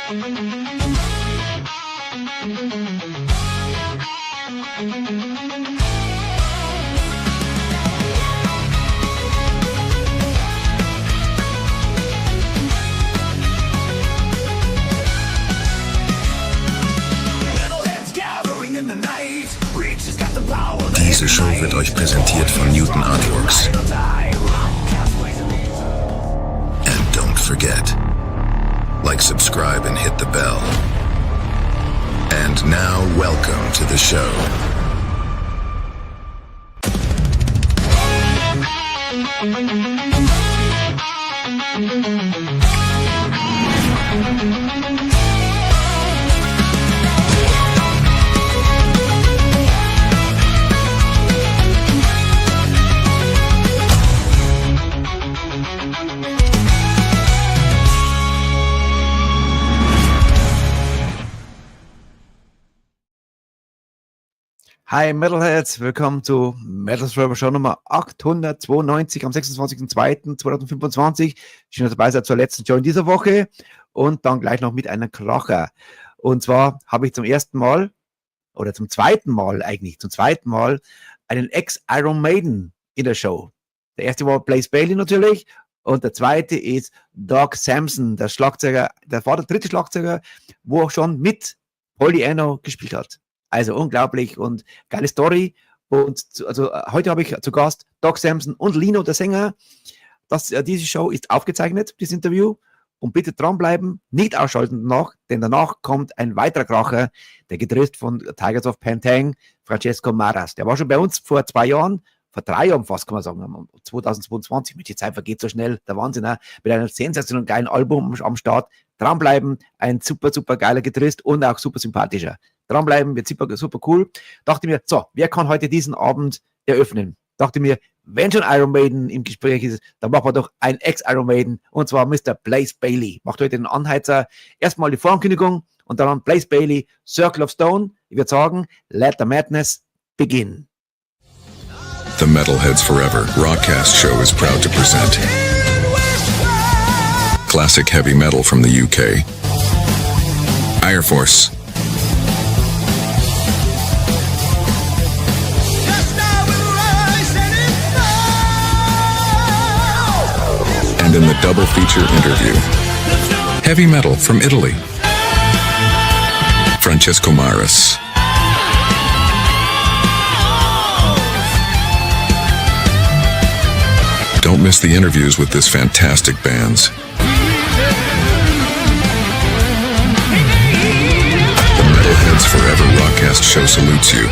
Diese Show wird euch präsentiert von Newton Artworks. And don't forget, like, subscribe and hit the bell. And now, welcome to the show. Hi Metalheads, willkommen zu Metal Show Nummer 892 am 26.02.2025. Schön, dass ihr dabei seid zur letzten Show in dieser Woche und dann gleich noch mit einem Kracher. Und zwar habe ich zum zweiten Mal einen Ex-Iron Maiden in der Show. Der erste war Blaze Bayley natürlich und der zweite ist Doug Samson, der Schlagzeuger, der war der dritte Schlagzeuger, wo auch schon mit Polly Anno gespielt hat. Also unglaublich und geile Story. Und heute habe ich zu Gast Doug Samson und Lino, der Sänger. Diese Show ist aufgezeichnet, dieses Interview. Und bitte dranbleiben, nicht ausschalten danach, denn danach kommt ein weiterer Kracher, der Gitarrist von Tigers of Pantang, Francesco Marras. Der war schon bei uns vor 2 Jahren, vor 3 Jahren fast, kann man sagen, 2022. Die Zeit vergeht so schnell, der Wahnsinn, mit einem sensationellen geilen Album am Start. Dranbleiben, ein super, super geiler Gitarrist und auch super sympathischer. Dranbleiben, wird super, super cool. Dachte mir, so, wer kann heute diesen Abend eröffnen? Dachte mir, wenn schon Iron Maiden im Gespräch ist, dann machen wir doch ein Ex-Iron Maiden, und zwar Mr. Blaze Bayley. Macht heute den Anheizer. Erstmal die Vorankündigung und dann Blaze Bayley, Circle of Stone. Ich würde sagen, let the madness begin. The Metalheads Forever Rockcast show is proud to present classic heavy metal from the UK, Airforce, and in the double feature interview, heavy metal from Italy, Francesco Marras. Don't miss the interviews with this fantastic bands. The Metalheads Forever Rockcast show salutes you.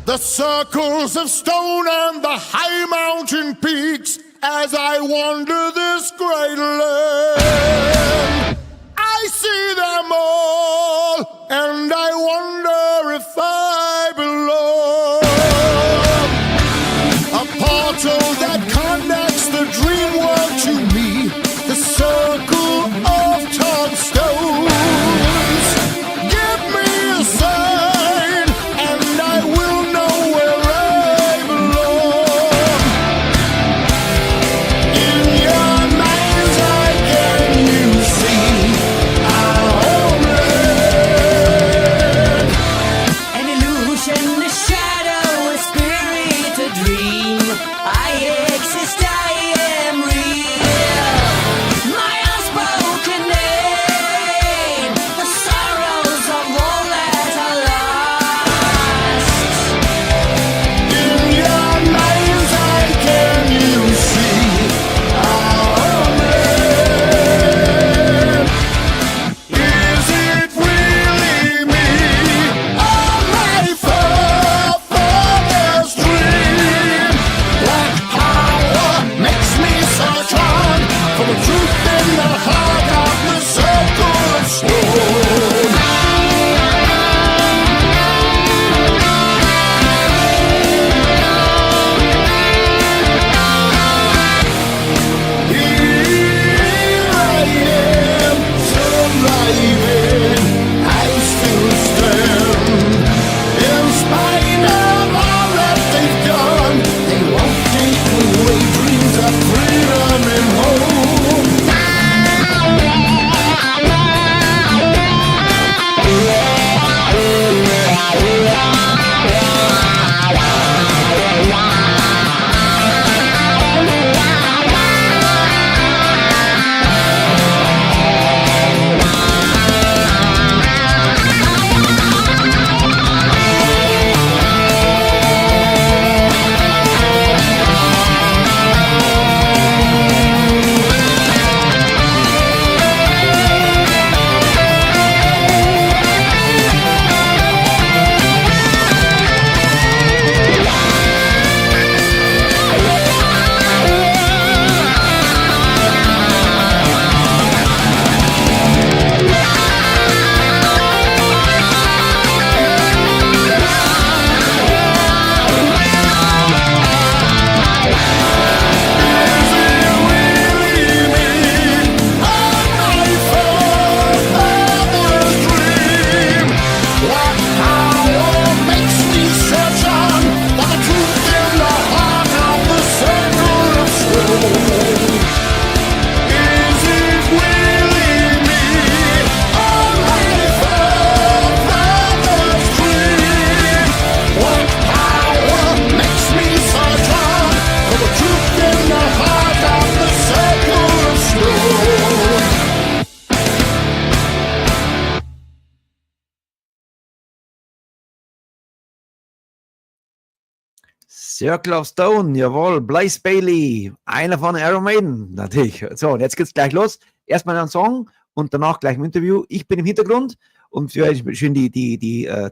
The circles of stone and the high mountain peaks as I wander this great land. I see them all and I wonder if I belong. A portal that connects the dream world to me, the circle of tall stones. Give me a sign and I will know where I belong. In your mind's eye can you see our homeland? And it Circle of Stone, jawohl, Blaze Bayley, einer von Iron Maiden, natürlich. So, und jetzt geht's gleich los. Erstmal ein Song und danach gleich ein Interview. Ich bin im Hintergrund und für euch schön die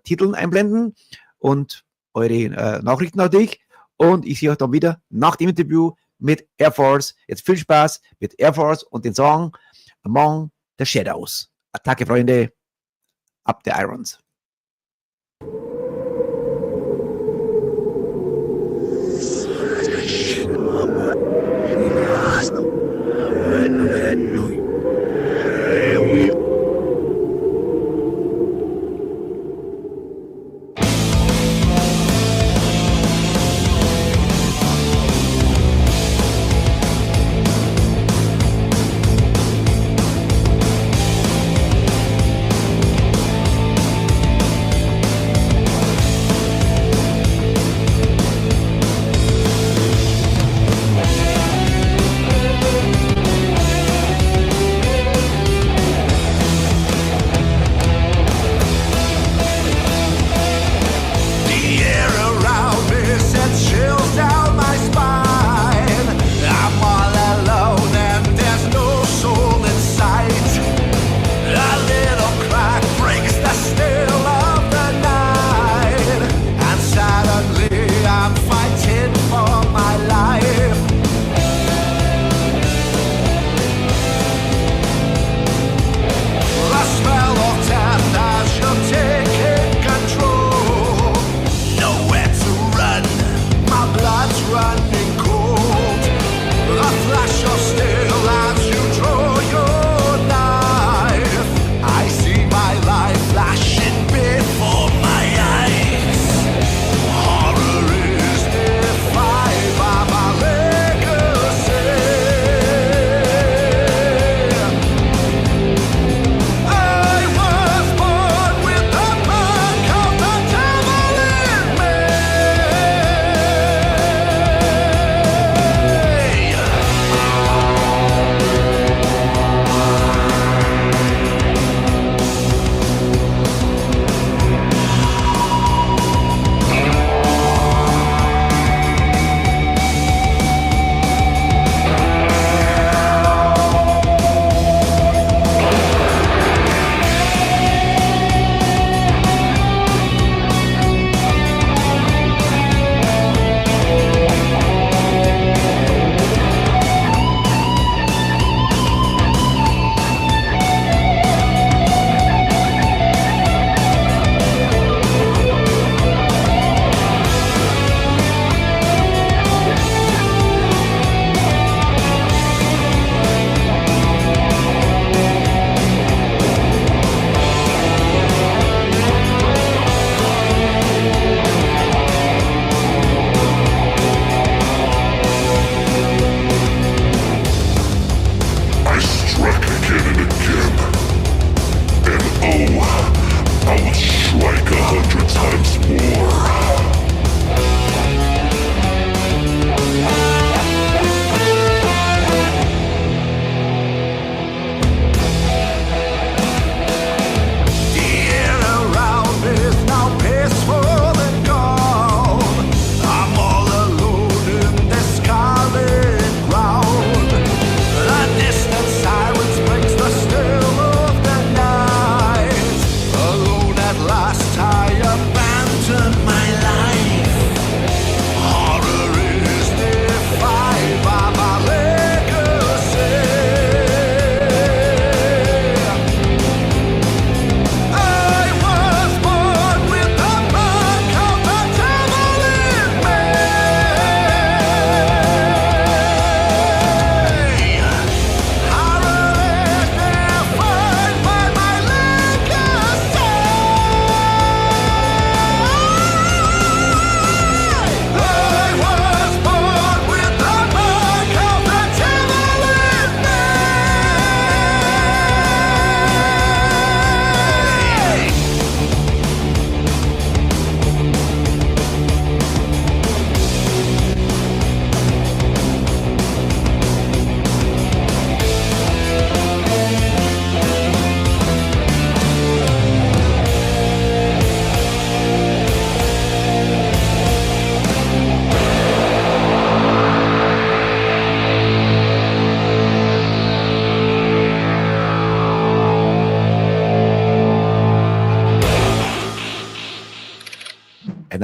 Titel einblenden und eure Nachrichten natürlich. Und ich sehe euch dann wieder nach dem Interview mit Airforce. Jetzt viel Spaß mit Airforce und den Song Among the Shadows. Attacke, Freunde, ab der Irons.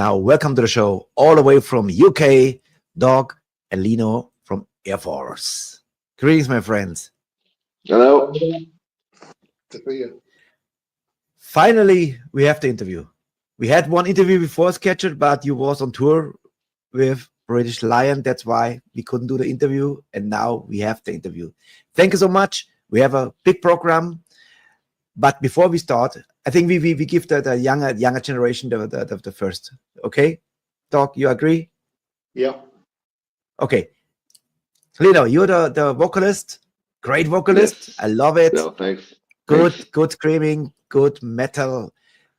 now welcome to the show, all the way from UK, Doug and Lino from Airforce. Greetings, my friends. Hello. Finally, we have the interview. We had one interview before scheduled, but you was on tour with British Lion. That's why we couldn't do the interview, and now we have the interview. Thank you so much. We have a big program, but before we start, I think we give the younger generation the first. Okay, Doc, you agree? Yeah. Okay, Lino, you're the vocalist, great vocalist. Yes. I love it. No, thanks. Good screaming, good metal.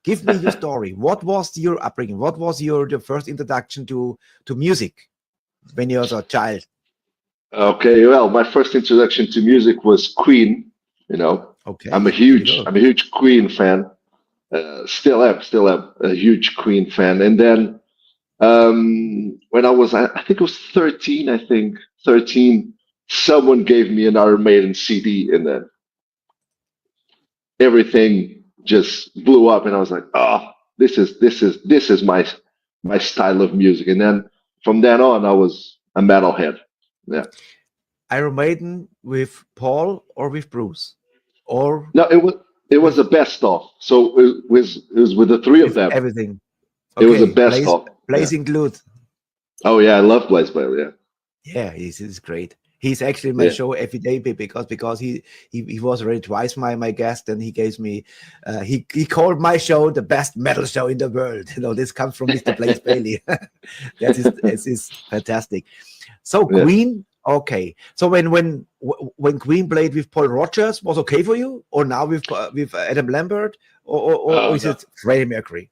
Give me your story. What was your upbringing? What was your first introduction to music when you were a child? Okay, well, my first introduction to music was Queen. You know, Okay, I'm a huge Queen fan. Still am a huge Queen fan. And then when I was, I think it was 13, someone gave me an Iron-Maiden CD, and then everything just blew up, and I was like, oh, this is my style of music. And then from then on, I was a metalhead. Yeah. Iron Maiden with Paul or with Bruce? Or No, it was a best of. So it was with the three of them. everything. It was a best of. Blaze Yeah. include. Oh yeah, I love Blaze Bailey. Yeah. Yeah, he's great. He's actually my show every day because he was already twice my guest, and he gave me he called my show the best metal show in the world. You know, this comes from Mr. Blaze Bailey. That is fantastic. So Queen, okay. So when Queen played with Paul Rodgers, was okay for you, or now with Adam Lambert, or is it Freddie Mercury?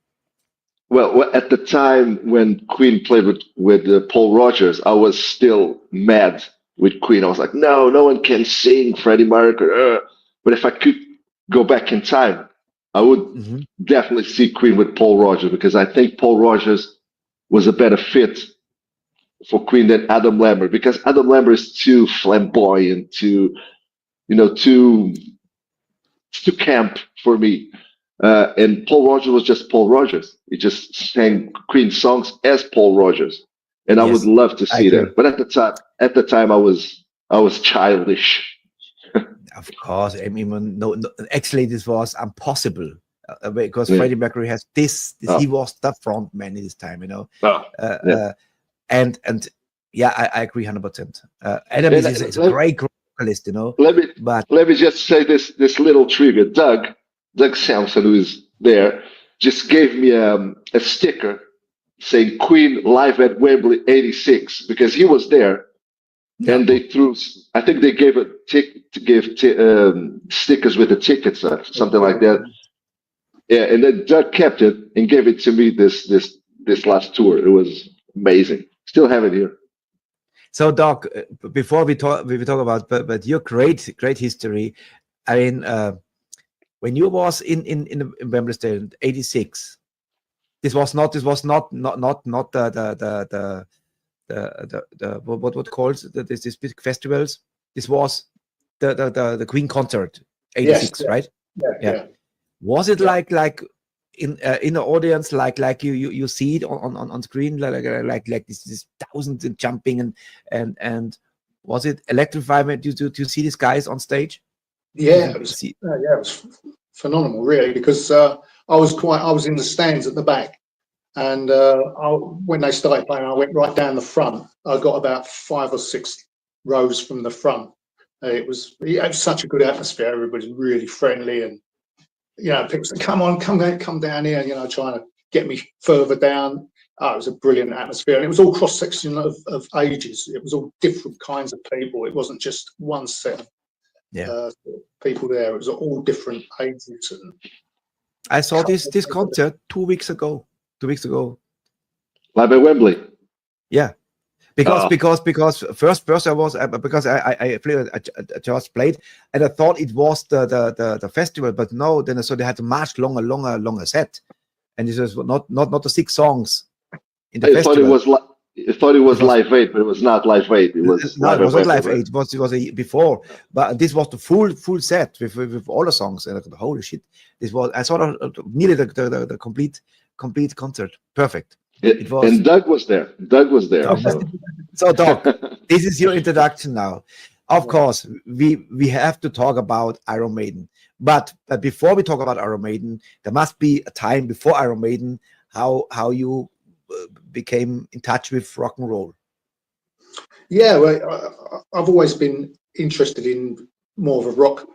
Well, at the time when Queen played with Paul Rodgers, I was still mad with Queen. I was like, no one can sing Freddie Mercury. But if I could go back in time, I would definitely see Queen with Paul Rodgers, because I think Paul Rodgers was a better fit for Queen than Adam Lambert, because Adam Lambert is too flamboyant, too camp for me. And Paul Rodgers was just Paul Rodgers. He just sang Queen songs as Paul Rodgers, and I would love to see that. But at the time, I was childish. Of course, I mean, no, actually, this was impossible because Freddie Mercury has this. He was the front man in this time, you know. And I agree 100%. Adam is a great vocalist, you know. Let me just say this little trivia. Doug Sampson, who is there, just gave me a sticker saying Queen live at Wembley '86, because he was there, and they threw. I think they gave stickers with the tickets, something like that. Yeah, and then Doug kept it and gave it to me this last tour. It was amazing. Still have it here. So, Doc, before we talk about but your great history. I mean, when you was in Wembley Stadium '86, this was not the what calls these big festivals. This was the Queen concert '86, right? Yeah. Was it like in the audience, like you see it on screen, like this thousands and jumping and was it electrifying to see these guys on stage? Yeah, it was phenomenal, really, because I was in the stands at the back, and when they started playing, I went right down the front. I got about 5 or 6 rows from the front. It was such a good atmosphere. Everybody's really friendly, and people said, come down here, trying to get me further down. It was a brilliant atmosphere, and it was all cross section of ages. It was all different kinds of people. It wasn't just one set of people there. It was all different ages. I saw this concert 2 weeks ago. Live at Wembley. Yeah, because first I was because I just played, and I thought it was the festival, but no. Then so they had a much longer set, and this was not the 6 songs in the festival. I thought it was Live Aid, but it was not Live Aid. It was no, it was not Live Aid. It was before, but this was the full set with all the songs. And I thought, holy shit, this was I sort of needed the complete concert. Perfect. It was, and Doug was there. So Doc, this is your introduction now. Of course, we have to talk about Iron Maiden. But before we talk about Iron Maiden, there must be a time before Iron Maiden how you became in touch with rock and roll. Yeah, well, I've always been interested in more of a rock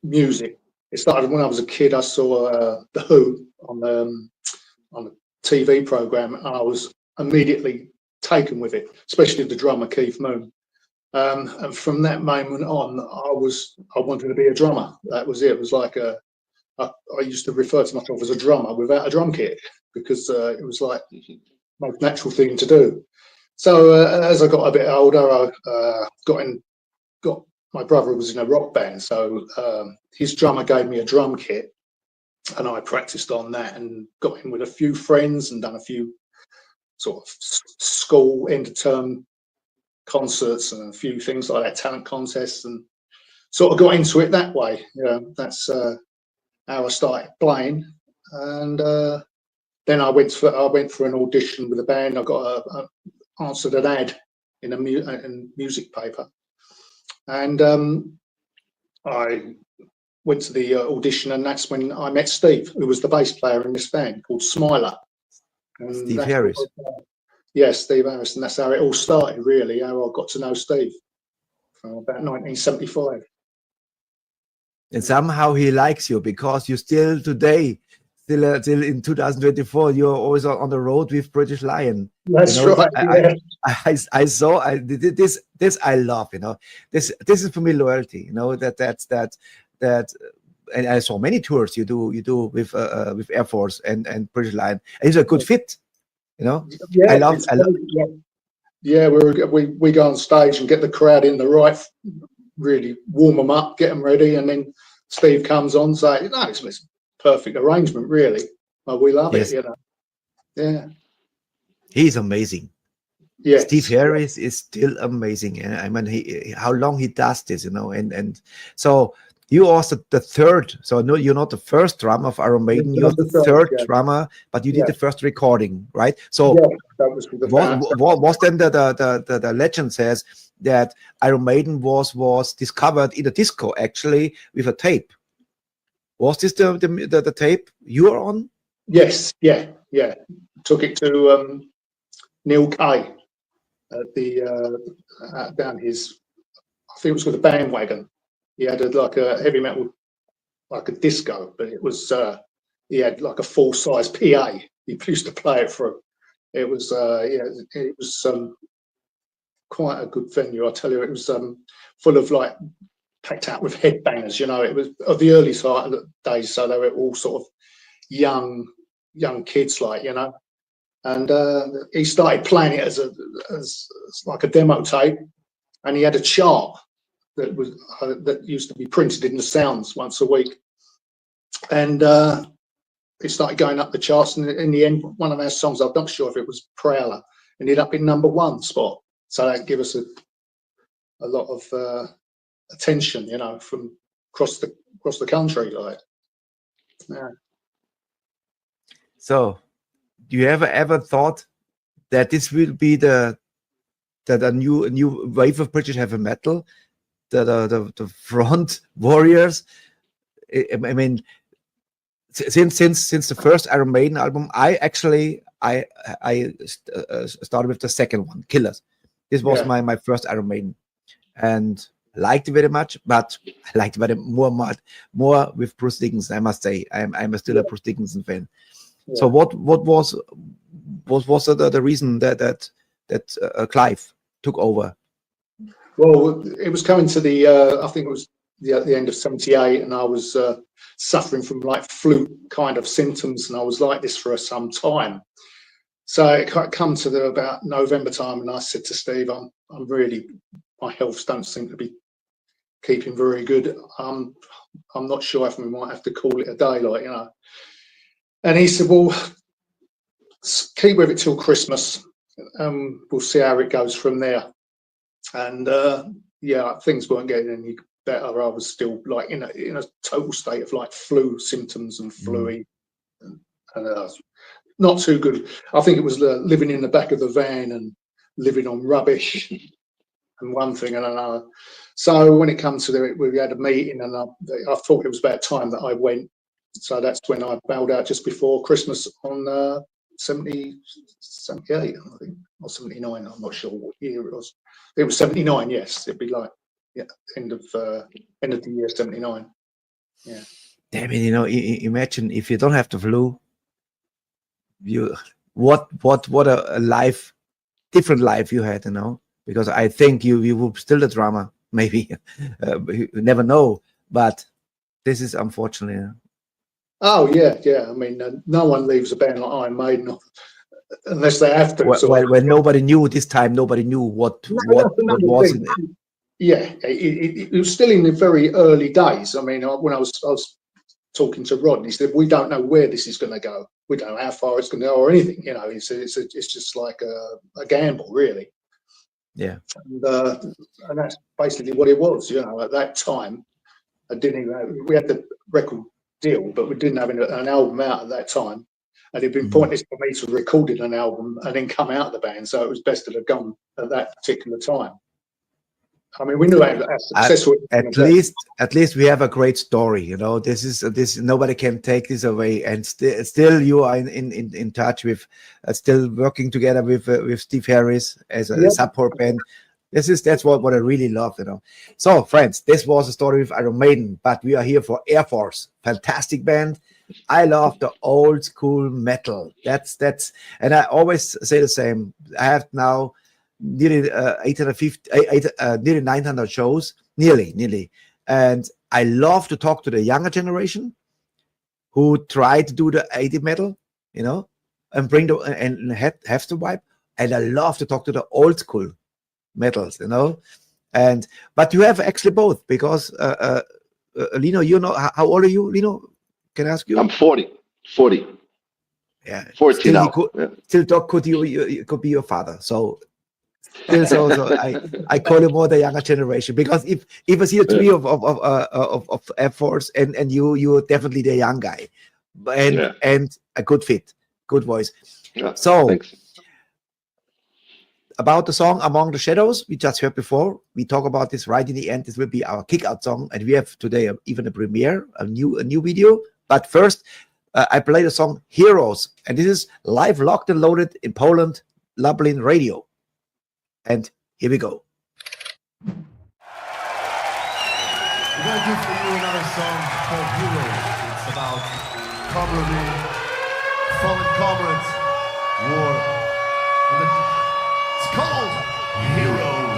music. It started when I was a kid. I saw The Who on a TV program, and I was immediately taken with it, especially the drummer Keith Moon. And from that moment on, I wanted to be a drummer. That was it. It was like I used to refer to myself as a drummer without a drum kit, because it was like the most natural thing to do. So as I got a bit older, I got my brother was in a rock band, so his drummer gave me a drum kit, and I practiced on that and got in with a few friends and done a few sort of school end of term concerts and a few things like that, talent contests, and sort of got into it that way. That's how I started playing. And then I went for an audition with a band. I got answered an ad in a music paper, and I went to the audition, and that's when I met Steve, who was the bass player in this band called Smiler. And Steve Harris. Yes, Steve Harris, and that's how it all started, really, how I got to know Steve from about 1975. And somehow he likes you, because you still today, still in 2024, you're always on the road with British Lion. That's right. I saw this I love. This is for me loyalty. That and I saw many tours you do with Airforce and British Lion. And it's a good fit. Yeah, I love. Yeah, we go on stage and get the crowd in the right, really warm them up, get them ready, and then Steve comes on, say, "No, it's a perfect arrangement, really." Well, we love it, Yeah. He's amazing. Yeah, Steve Harris is still amazing, and I mean, how long he does this, and so you also the third. So no, you're not the first drummer of Iron Maiden. You're the third drummer, but you did the first recording, right? So that was with the was then the legend says that Iron Maiden was discovered in a disco, actually, with a tape. Was this the tape you were on? Yes, yeah. Took it to Neil Kay at the down his, I think it was with a bandwagon. He had like a heavy metal, like a disco, but it was he had like a full-size PA. He used to play it through. It was it was quite a good venue. I tell you, it was full of like packed out with headbangers. It was of the early days, so they were all sort of young kids, like, and he started playing it as like a demo tape, and he had a chart that used to be printed in the Sounds once a week, and it started going up the charts, and in the end, one of our songs, I'm not sure if it was Prowler, ended up in #1 spot, so that gave us a lot of attention, from across the country, like. Yeah. So, do you ever thought that this will be the new wave of British heavy metal, the front warriors? I mean, since the first Iron Maiden album, I started with the second one, Killers. This was my first Iron Maiden, and liked it very much, but I liked it more with Bruce Dickinson. I must say, I'm still a Bruce Dickinson fan. Yeah. So what was the reason that Clive took over? Well, it was coming to the I think it was the end of '78, and I was suffering from like flu kind of symptoms, and I was like this for some time. So it come to about November time, and I said to Steve, I'm really, my health don't seem to be keeping very good. I'm not sure if we might have to call it a day, like, And he said, well, keep with it till Christmas. We'll see how it goes from there. And things weren't getting any better. I was still like in a total state of like flu symptoms and flu-y. And not too good. I think it was living in the back of the van and living on rubbish and one thing and another. So when it comes to it, we had a meeting, and I thought it was about time that I went. So that's when I bailed out just before Christmas on 78, I think, or 79. I'm not sure what year it was. It was 79. Yes, it'd be like end of the year 79. Yeah. Damn it! You know, imagine if you don't have the flu. What a life, different life you had, you know. Because I think you were still a drummer, maybe. You never know, but this is unfortunate. Oh yeah. I mean, no one leaves a band like Iron-Maiden unless they have to. Well, when nobody knew this time, nobody knew what was in it. Yeah, it was still in the very early days. I mean, when I was talking to Rod, and he said, "We don't know where this is going to go. We don't know how far it's going to go or anything. You know, it's just like a gamble, really." Yeah, and that's basically what it was. You know, at that time, we had the record deal, but we didn't have an album out at that time, and it'd been pointless for me to have recorded an album and then come out of the band. So it was best to have gone at that particular time. I mean, we knew how successful. At least we have a great story. You know, this nobody can take this away, and still you are in touch with, still working together with Steve Harris as a support band. That's what I really love, you know. So, friends, this was a story with Iron Maiden, but we are here for Airforce, fantastic band. I love the old school metal. That's, and I always say the same. I have now nearly 900 shows, nearly, and I love to talk to the younger generation who try to do the 80 metal, you know, and bring and have the vibe. And I love to talk to the old school metals, you know, but you have actually both, because Lino, you know, how old are you, Lino? Can I ask you? I'm 40. Yeah, 40 still now. Still talk could be your father. So still, so I call you more the younger generation, because if I see the three of Airforce and you're definitely the young guy, and a good fit, good voice. Yeah, so. Thanks. About the song Among the Shadows, we just heard before. We talk about this right in the end. This will be our kick-out song, and we have today even a premiere, a new video. But first, I play the song Heroes, and this is live locked and loaded in Poland, Lublin Radio. And here we go. We're going to do for you another song called Heroes. It's about camaraderie, fallen comrades, war. It's called Heroes.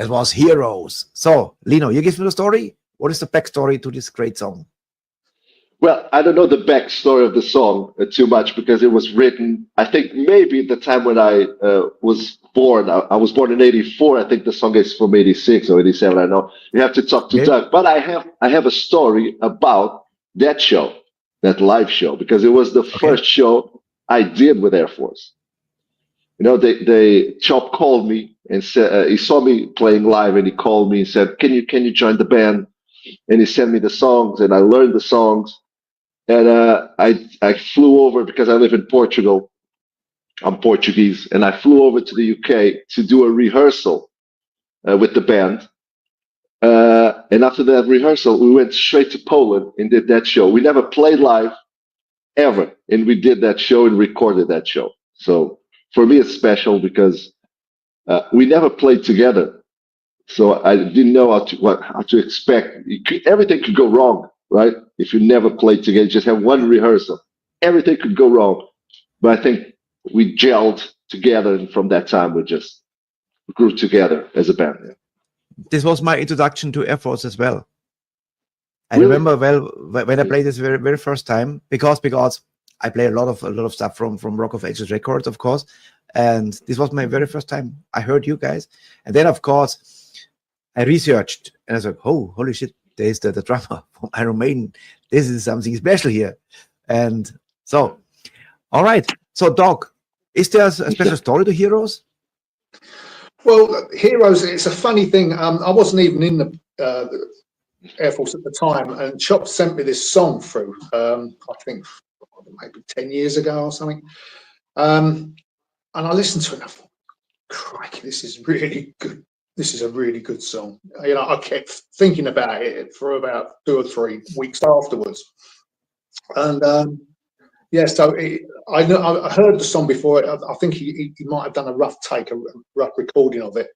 That was Heroes. So, Lino, you give me the story. What is the backstory to this great song? Well, I don't know the backstory of the song too much because it was written, I think maybe at the time when I was born. I was born in 84. I think the song is from 86 or 87. I don't know. You have to talk to Doug. But I have a story about that show, that live show, because it was the first show I did with Airforce. You know, Chop called me and said he saw me playing live, and he called me and said, "Can you join the band?" And he sent me the songs, and I learned the songs. And I flew over because I live in Portugal. I'm Portuguese, and I flew over to the UK to do a rehearsal with the band. And after that rehearsal, we went straight to Poland and did that show. We never played live ever, and we did that show and recorded that show. So for me, it's special because we never played together. So I didn't know how to expect. Everything could go wrong, right? If you never played together, just have one rehearsal, everything could go wrong. But I think we gelled together, and from that time, we just grew together as a band. This was my introduction to Airforce as well. I Really? remember well when I played this very first time, because I play a lot of stuff from Rock of Ages Records, of course, and this was my very first time I heard you guys. And then, of course, I researched, and I was like, "Oh, holy shit! There's the drummer from Iron Maiden. This is something special here." And so, all right. So, Doc, is there a special story to Heroes? Well, Heroes, it's a funny thing. I wasn't even in the Airforce at the time, and Chop sent me this song through, I think maybe 10 years ago or something. And I listened to it and I thought, crikey, this is really good. This is a really good song. You know, I kept thinking about it for about 2 or 3 weeks afterwards. And so I heard the song before. I think he might have done a rough recording of it,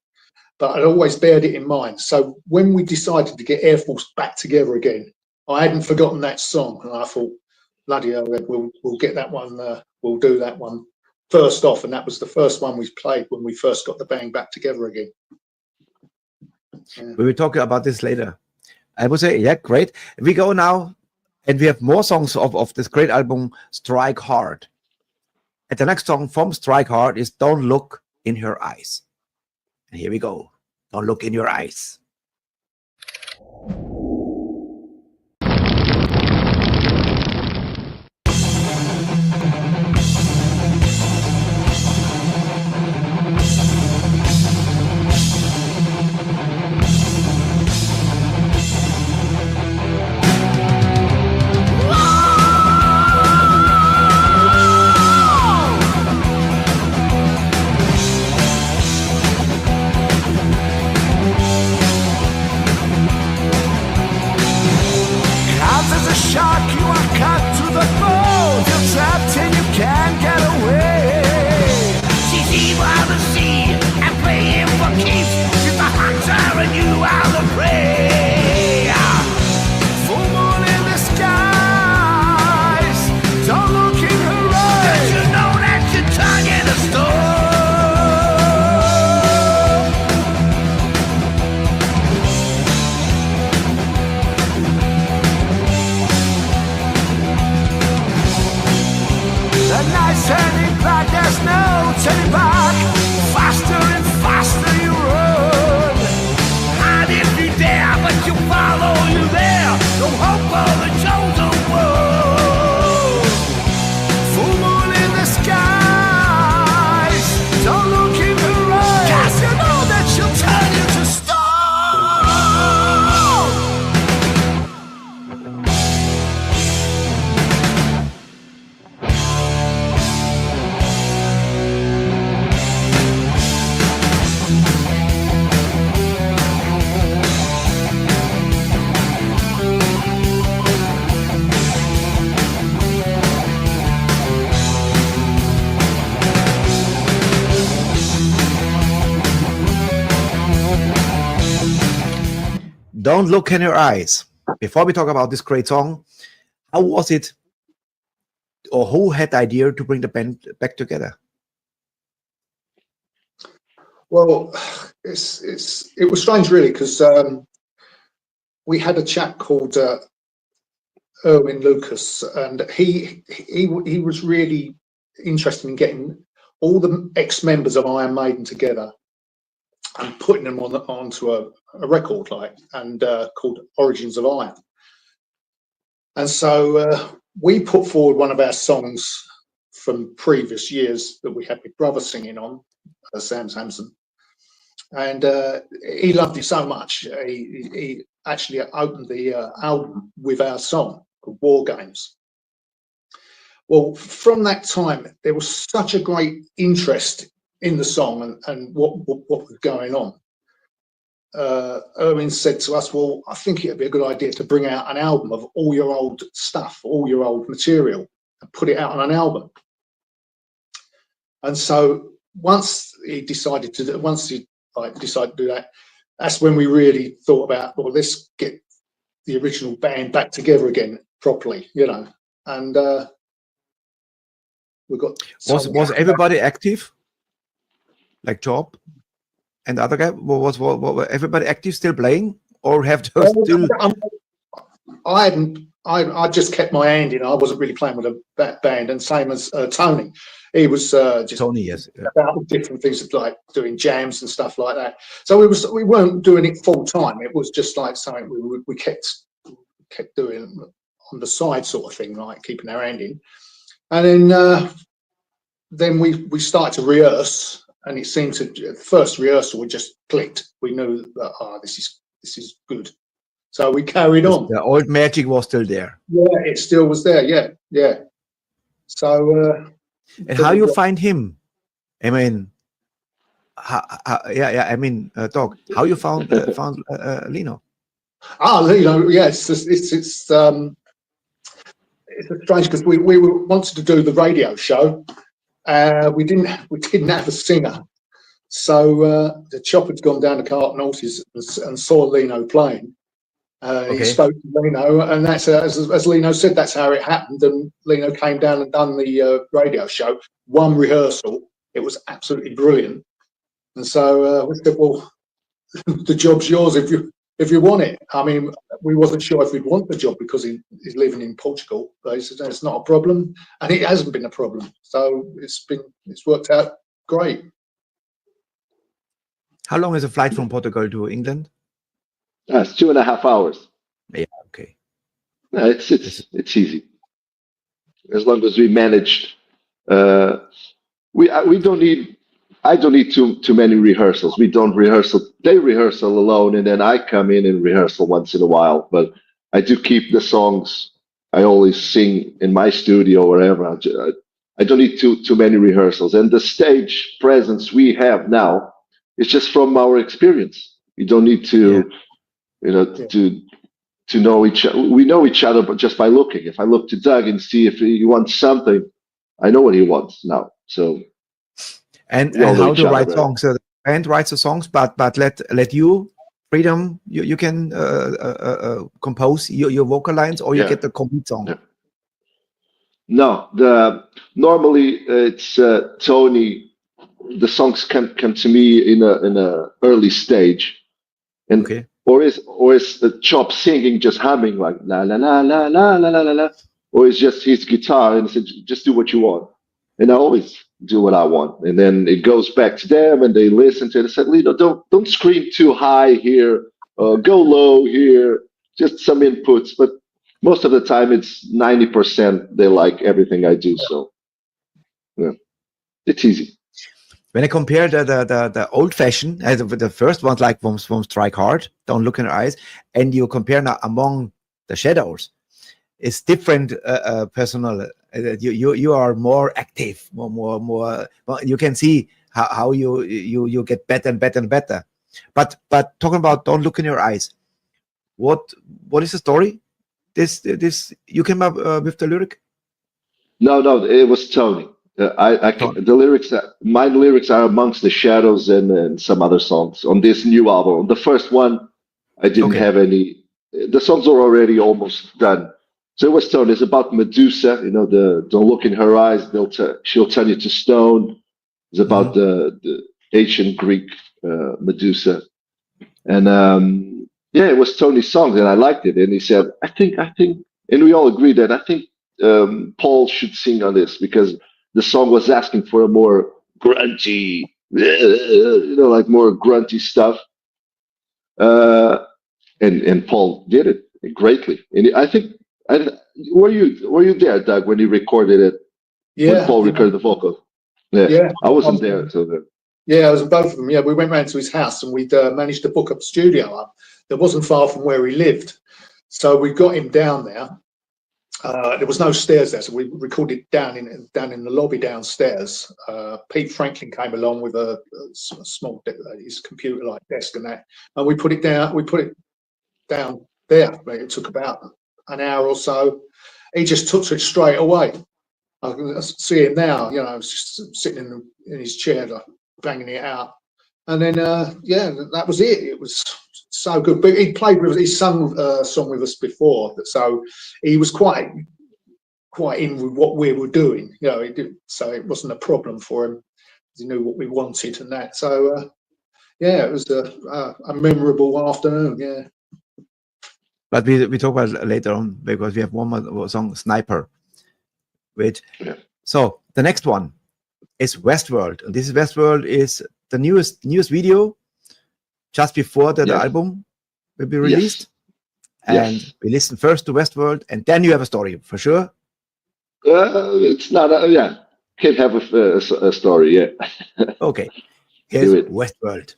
but I'd always bared it in mind. So when we decided to get Airforce back together again, I hadn't forgotten that song, and I thought, bloody hell, we'll get that one. We'll do that one first off, and that was the first one we played when we first got the band back together again. Yeah. We will talk about this later. I would say, yeah, great. We go now, and we have more songs of this great album, Strike Hard. And the next song from Strike Hard is Don't Look in Her Eyes. And here we go. Don't look in your eyes. Don't Look in Your Eyes. Before we talk about this great song, how was it, or who had the idea to bring the band back together? Well, it was strange, really, because we had a chap called Erwin Lucas, and he was really interested in getting all the ex-members of Iron Maiden together and putting them onto a record, called Origins of Iron. And so we put forward one of our songs from previous years that we had my brother singing on, Sam Sampson, and he loved it so much. He actually opened the album with our song called War Games. Well, from that time, there was such a great interest in the song and what was going on. Erwin said to us, well, I think it'd be a good idea to bring out an album of all your old stuff, all your old material, and put it out on an album. And so once he decided to do that, that's when we really thought about, well, let's get the original band back together again properly, and we got. Was everybody active, like Job and the other guy? Was everybody active, still playing, or have to still? I just kept my hand in. I wasn't really playing with a band, and same as Tony. He was just Tony, yes, about different things like doing jams and stuff like that. So we weren't doing it full time. It was just like something we kept doing on the side, sort of thing, like keeping our hand in. And then we started to rehearse, and it seemed to the first rehearsal we just clicked. We knew that this is good. So we carried on. The old magic was still there. Yeah, it still was there. Yeah. So. And how you find him? I mean, I mean, Doc, how you found Lino? Lino, yes, it's strange because we wanted to do the radio show. We didn't have a singer, so the chop had gone down to Cart and Horses and saw Lino playing. He spoke to Lino, and that's as Lino said, that's how it happened. And Lino came down and done the radio show. One rehearsal, it was absolutely brilliant. And so we said, "Well, the job's yours if you want it." I mean, we wasn't sure if we'd want the job because he's living in Portugal. But he said, "No, it's not a problem," and it hasn't been a problem. So it's worked out great. How long is a flight from Portugal to England? It's 2.5 hours. Yeah, okay. No, it's easy. As long as we managed, we don't need. I don't need too many rehearsals. We don't rehearsal. They rehearsal alone, and then I come in and rehearsal once in a while. But I do keep the songs. I always sing in my studio or wherever. I don't need too many rehearsals. And the stage presence we have now is just from our experience. You don't need to. To know each other. We know each other, but just by looking. If I look to Doug and see if he wants something, I know what he wants now. So, and how to write songs. So the band writes the songs, but let you freedom. You can compose your vocal lines, or you get the complete song. Yeah. No, normally it's Tony. The songs come to me in a early stage, and. Okay. Or is the Chop singing, just humming like la la la la la la la la, or is just his guitar and said just do what you want, and I always do what I want, and then it goes back to them and they listen to it and said, Lino, don't scream too high here, go low here, just some inputs, but most of the time it's 90% they like everything I do, so yeah, it's easy. When I compare the old fashioned, the first ones like from Strike Hard, Don't Look in Her Eyes, and you compare now Among the Shadows, it's different personal. You are more active, more. You can see how you get better and better and better. But talking about Don't Look in Your Eyes, what is the story? This you came up with the lyric? No, it was Tony. The lyrics, my lyrics are Amongst the Shadows and some other songs on this new album. The first one, I didn't have any. The songs are already almost done. So it was Tony. It's about Medusa. Don't look in her eyes. She'll turn you to stone. It's about the ancient Greek Medusa, and it was Tony's song, and I liked it. And he said, I think, and we all agreed that I think Paul should sing on this because the song was asking for a more grunty, like more grunty stuff. And Paul did it greatly. And I think, were you there, Doug, when he recorded it? Yeah. When Paul recorded the vocal. Yeah. I wasn't there. Yeah, I was at both of them. Yeah, we went round to his house and we'd managed to book up a studio up that wasn't far from where he lived. So we got him down there. There was no stairs there, so we recorded down in the lobby downstairs. Pete Franklin came along with a small his computer-like desk and that, and we put it down. We put it down there. It took about an hour or so. He just took to it straight away. I can see him now. Just sitting in his chair, like, banging it out. And then, that was it. It was so good. But he played with us. He sung a song with us before, so he was quite in with what we were doing. So it wasn't a problem for him. He knew what we wanted and that. So, it was a memorable afternoon. Yeah. But we talk about it later on because we have one more song, Sniper. So the next one is Westworld. And this is Westworld is the newest video just before the album will be released. And we listen first to Westworld, and then you have a story for sure. It's not can't have a story yet. Okay, here's Westworld.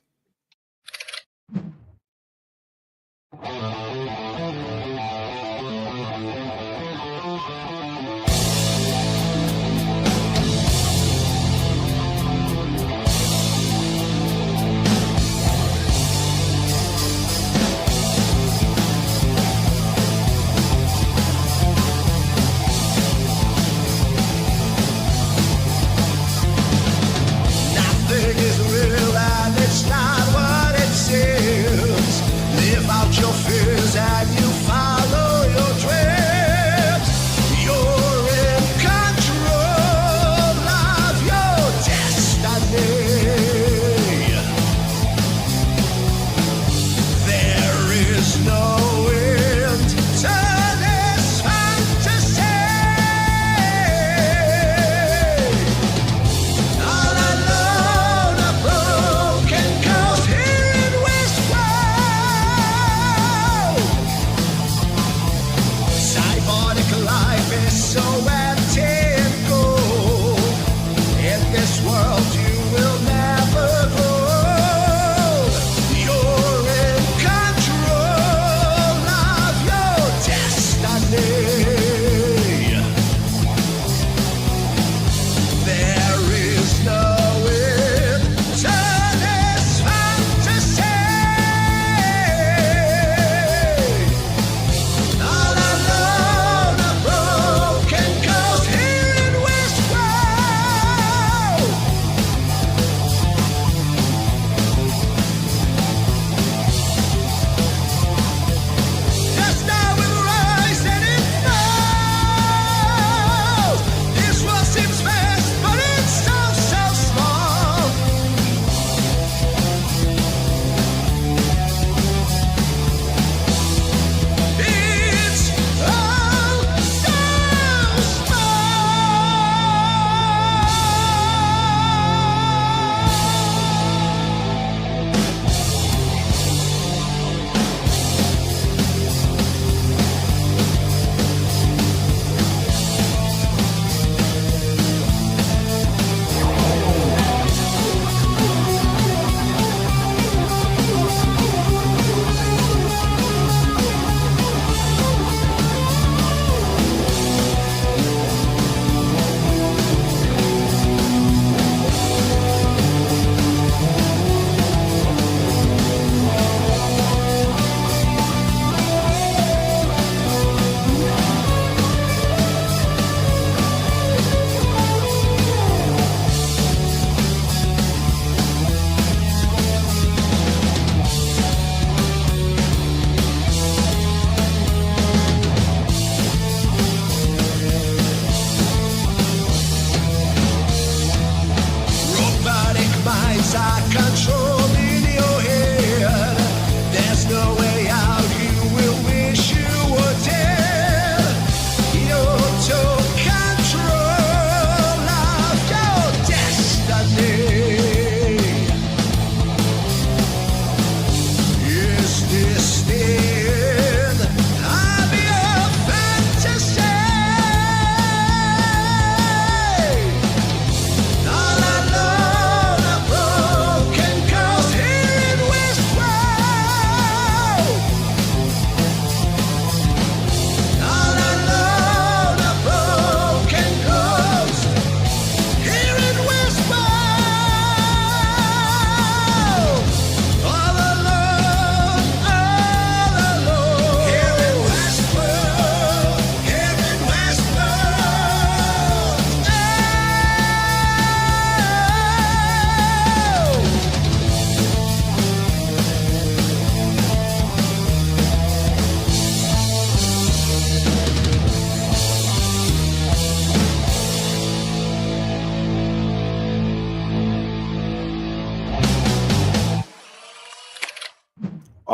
Your fears, act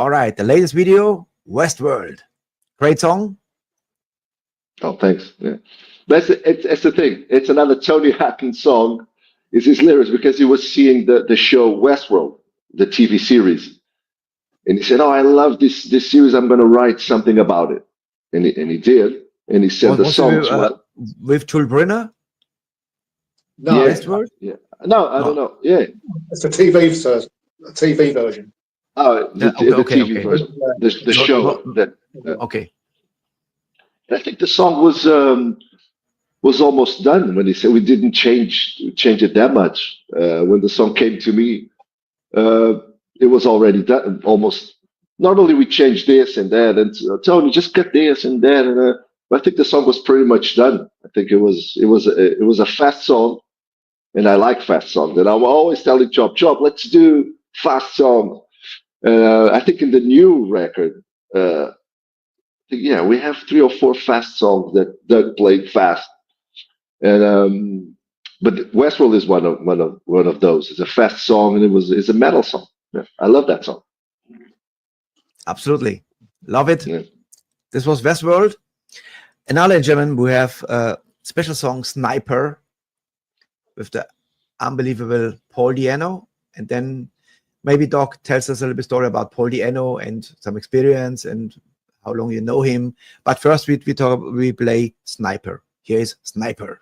All right, the latest video, Westworld. Great song. Oh, thanks. Yeah. That's the thing. It's another Tony Hatton song. It's his lyrics because he was seeing the show Westworld, the TV series. And he said, "Oh, I love this series. I'm going to write something about it." And he did. And he said the songs with Jules Brynner. No, Westworld? Yeah. No, I don't know. Yeah. It's a TV version. Oh, the TV version. The show. Okay. I think the song was almost done when he said we didn't change it that much. When the song came to me, it was already done. Almost. Normally we change this and that, and Tony just cut this and that. And I think the song was pretty much done. I think it was a fast song, and I like fast songs. And I'm always telling Chop, let's do fast songs. I think in the new record, we have 3 or 4 fast songs that Doug played fast. And but Westworld is one of those. It's a fast song, and it's a metal song. Yeah, I love that song. Absolutely, love it. Yeah. This was Westworld. And now, ladies and gentlemen, we have a special song, Sniper, with the unbelievable Paul Di'Anno. And then maybe Doc tells us a little bit story about Paul Di'Anno and some experience and how long you know him. But first, we play Sniper. Here is Sniper.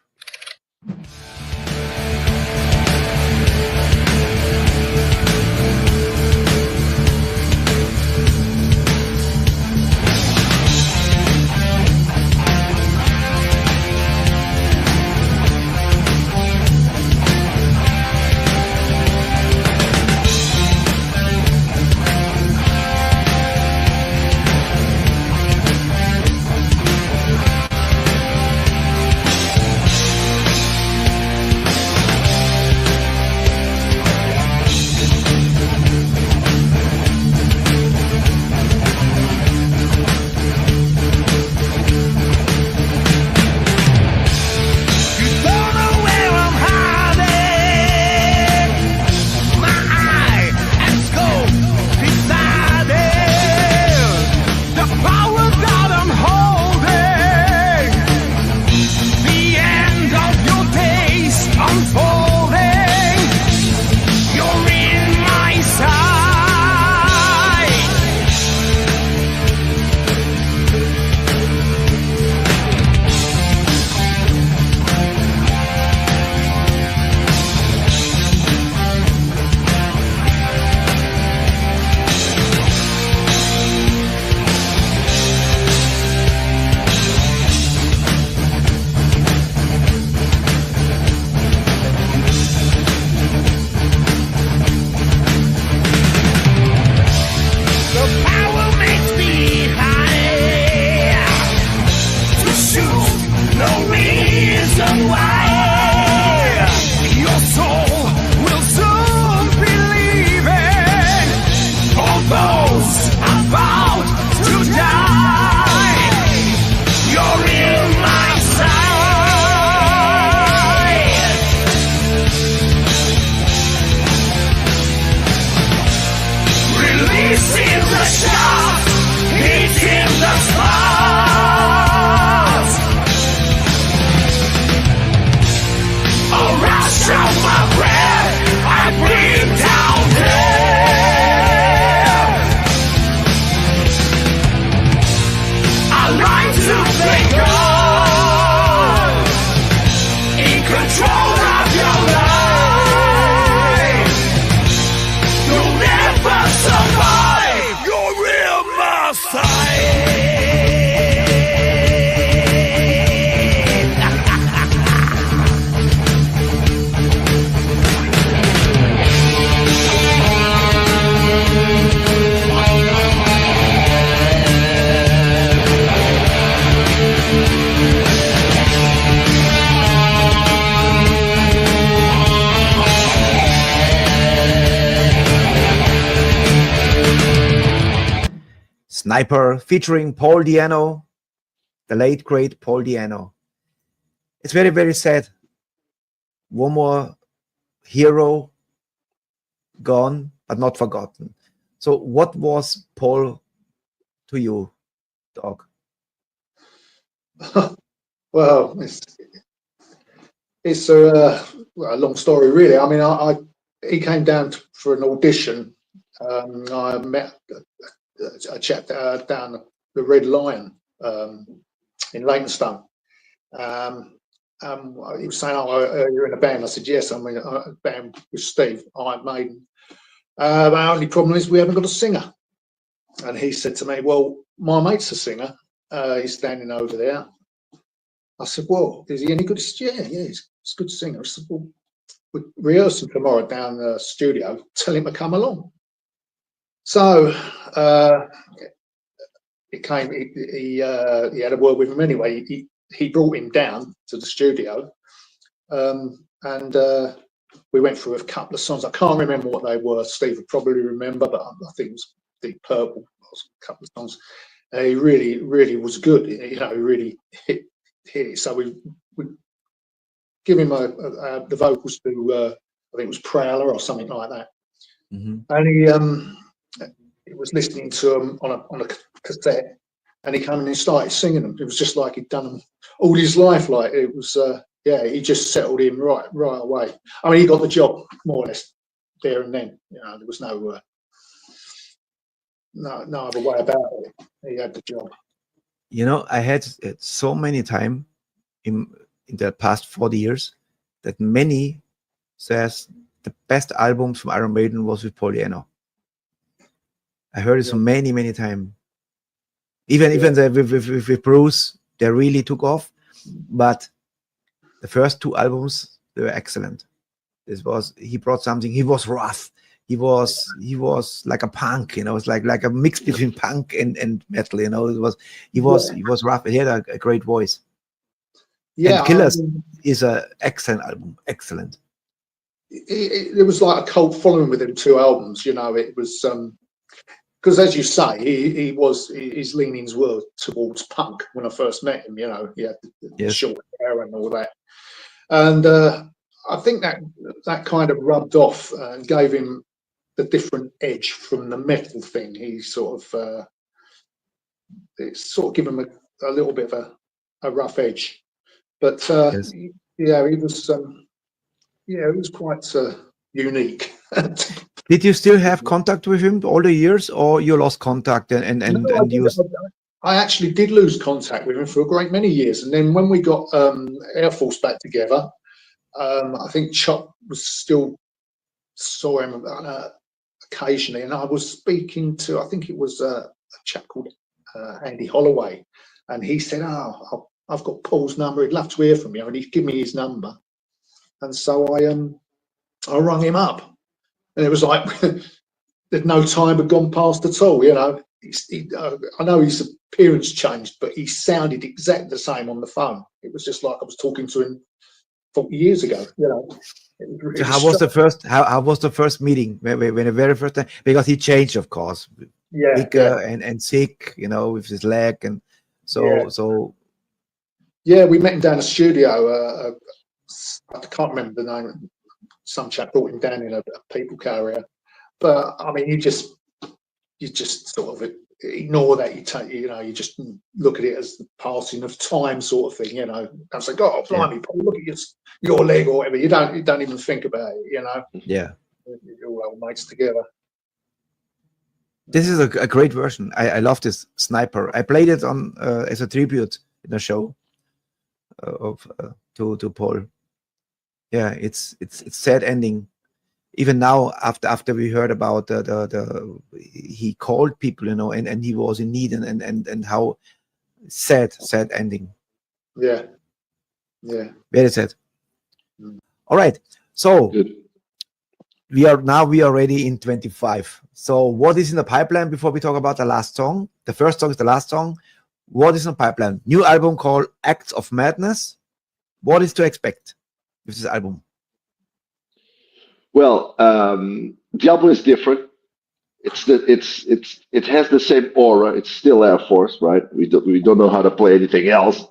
Sniper featuring Paul Di'Anno, the late great Paul Di'Anno. It's very, very sad. One more hero gone, but not forgotten. So what was Paul to you, Doc? Well, it's a long story, really. I mean, he came down for an audition. I met a chap down the Red Lion in Leytonstone. He was saying, "Oh, you're in a band." I said, "Yes, I'm in a band with Steve, Iron-Maiden. The only problem is we haven't got a singer." And he said to me, "Well, my mate's a singer. He's standing over there." I said, "Well, is he any good?" He said, "Yeah, he's a good singer." I said, "Well, we're rehearsing tomorrow down the studio. Tell him to come along." So he came. He had a word with him anyway. He brought him down to the studio, and we went through a couple of songs. I can't remember what they were. Steve would probably remember, but I think it was Deep Purple. A couple of songs. He really was good. He really hit it. So we give him the vocals to I think it was Prowler or something like that. Mm-hmm. And he was listening to them on a cassette, and he came in and started singing them. It was just like he'd done them all his life. Like it was, he just settled in right away. I mean, he got the job more or less there and then. There was no other way about it. He had the job. I had so many times in the past 40 years that many says the best albums from Iron Maiden was with Paul Di'Anno. I heard it so many times. Even with Bruce, they really took off. But the first two albums, they were excellent. He brought something. He was rough. He was like a punk. It was like a mix between punk and metal. He was rough. He had a great voice. Yeah, and Killers is an excellent album. Excellent. It was like a cult following with him. 2 albums. It was. Because as you say, his leanings were towards punk when I first met him. He had the short hair and all that, and I think that kind of rubbed off and gave him the different edge from the metal thing. He sort of gave him a little bit of a rough edge, but he was quite unique. Did you still have contact with him all the years, or you lost contact I actually did lose contact with him for a great many years, and then when we got Airforce back together, I think Chuck saw him occasionally, and I was speaking to, I think it was a chap called Andy Holloway, and he said, "Oh, I've got Paul's number. He'd love to hear from you," and he'd give me his number, and so I rung him up. And it was like that no time had gone past at all. I know his appearance changed, but he sounded exactly the same on the phone. It was just like I was talking to him 40 years ago. So how was the first meeting? When the very first time, because he changed, of course. Bigger and sick, with his leg, and so. Yeah, we met him down the studio. I can't remember the name. Some chap brought him down in a people carrier, but I mean, you just sort of ignore that. You just look at it as the passing of time, sort of thing. And say, "God, blimey, Paul, look at your leg," or whatever. You don't even think about it. Yeah, you're all old mates together. This is a great version. I love this Sniper. I played it on as a tribute in a show to Paul. Yeah, it's sad ending. Even now, after we heard about he called people, and he was in need, and how sad ending. Yeah. Very sad. All right, so we are already in 25. So what is in the pipeline before we talk about the last song? The first song is the last song. What is in the pipeline? New album called Acts of Madness. What is to expect with this album? Well, the album is different. It has the same aura. It's still Airforce, right? We don't know how to play anything else.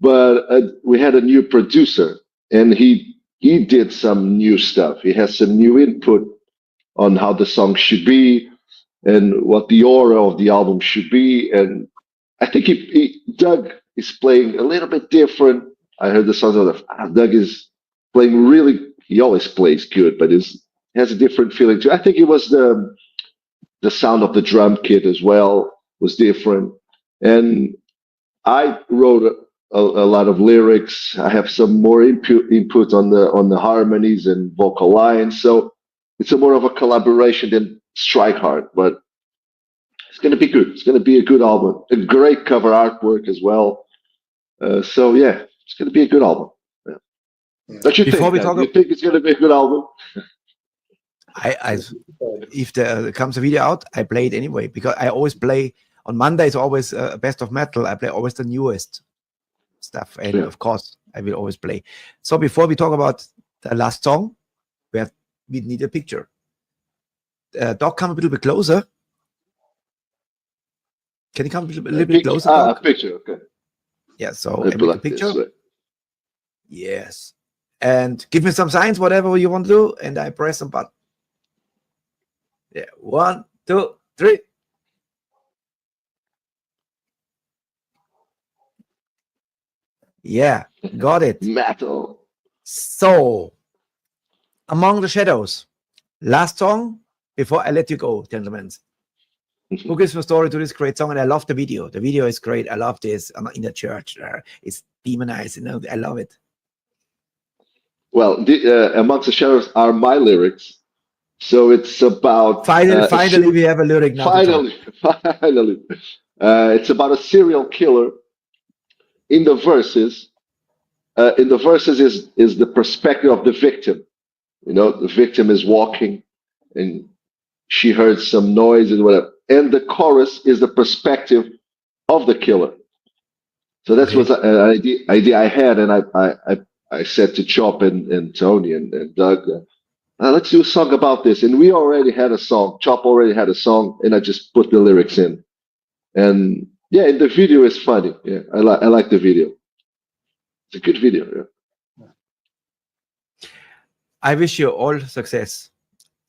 But we had a new producer, and he did some new stuff. He has some new input on how the song should be, and what the aura of the album should be. And I think Doug is playing a little bit different. I heard the songs of Doug is playing really. He always plays good, but he has a different feeling too. I think it was the sound of the drum kit as well was different. And I wrote a lot of lyrics. I have some more input on the harmonies and vocal lines. So it's more of a collaboration than strike hard, but it's going to be good. It's going to be a good album. A great cover artwork as well. So yeah, it's going to be a good album. Yeah. Don't you think? You think it's going to be a good album? If there comes a video out, I play it anyway, because I always play on Mondays. Always best of metal. I play always the newest stuff, and of course I will always play. So before we talk about the last song, we need a picture. Doc, come a little bit closer. Can you come a little bit closer? A picture, okay. Yeah, so I make a picture. This, right? Yes, and give me some signs, whatever you want to do, and I press some button. Yeah, 1, 2, 3. Yeah, got it. Metal. So, Among the Shadows, last song before I let you go, gentlemen. Who gives the story to this great song? And I love the video. The video is great. I love this. I'm in the church. It's demonized. I love it. Well, Amongst the Shadows are my lyrics. So it's about finally we have a lyric now. Finally, it's about a serial killer. In the verses is the perspective of the victim. The victim is walking, and she heard some noise and whatever. And the chorus is the perspective of the killer. So that was an idea I had, and I said to Chop and Tony and Doug. Let's do a song about this. And we already had a song. Chop already had a song, and I just put the lyrics in. And yeah, and the video is funny. Yeah, I like the video. It's a good video. Yeah. I wish you all success.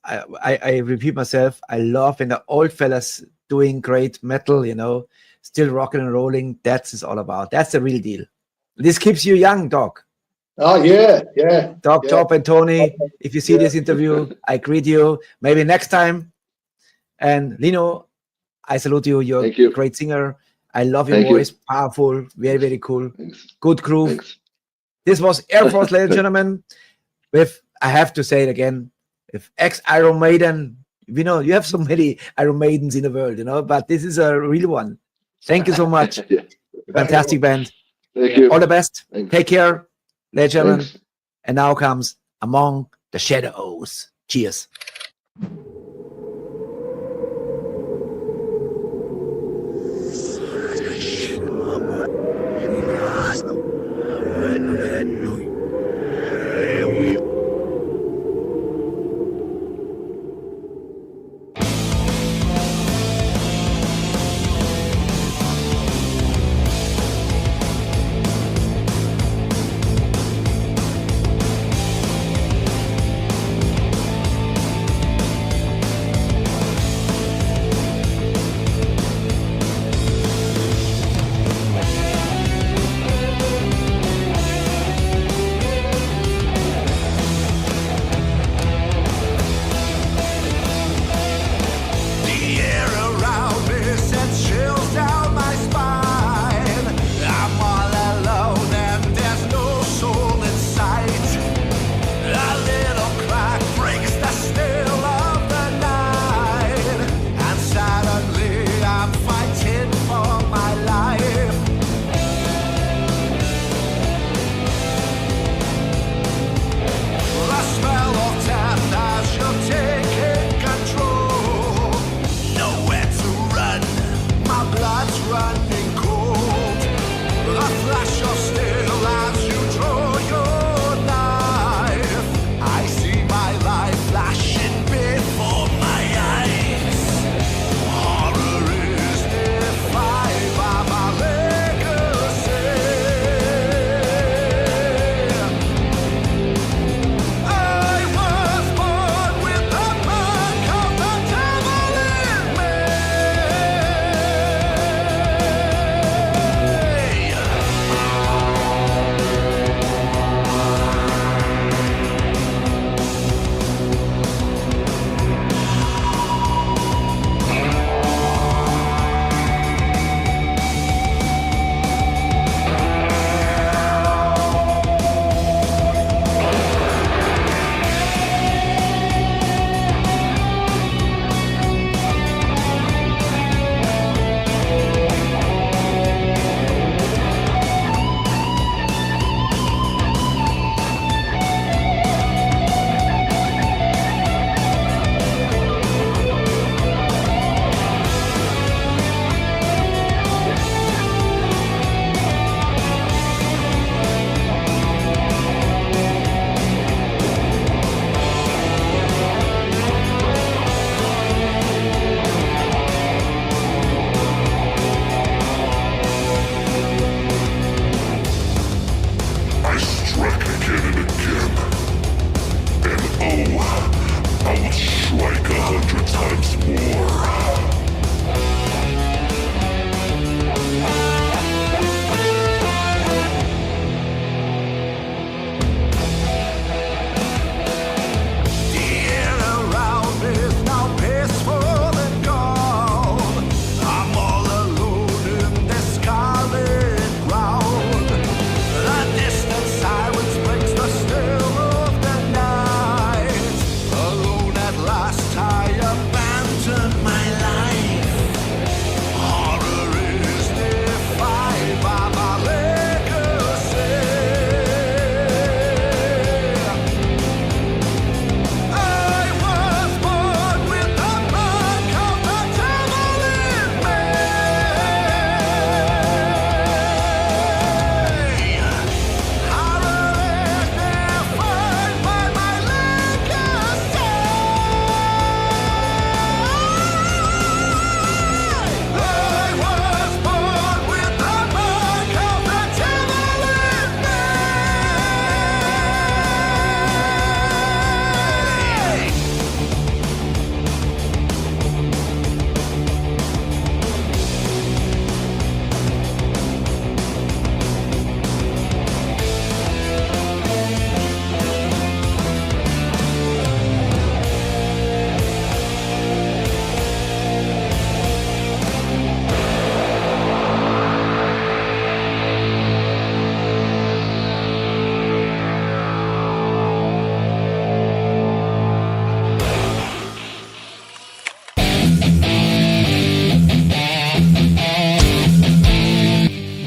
I repeat myself. I love when the old fellas doing great metal, still rocking and rolling. That's it's all about. That's the real deal. This keeps you young, Doc. Oh, yeah. Doc, Chop, and Tony, if you see this interview, I greet you. Maybe next time. And Lino, I salute you. You're a great singer. I love your voice. Powerful. Very, very cool. Thanks. Good groove. Thanks. This was Airforce, ladies and gentlemen. I have to say it again, with ex-Iron Maiden. You have so many Iron Maidens in the world, but this is a real one. Thank you so much. Yeah. Fantastic band. Thank you. All the best. Thanks. Take care, ladies and gentlemen. Thanks. And now comes Among the Shadows. Cheers.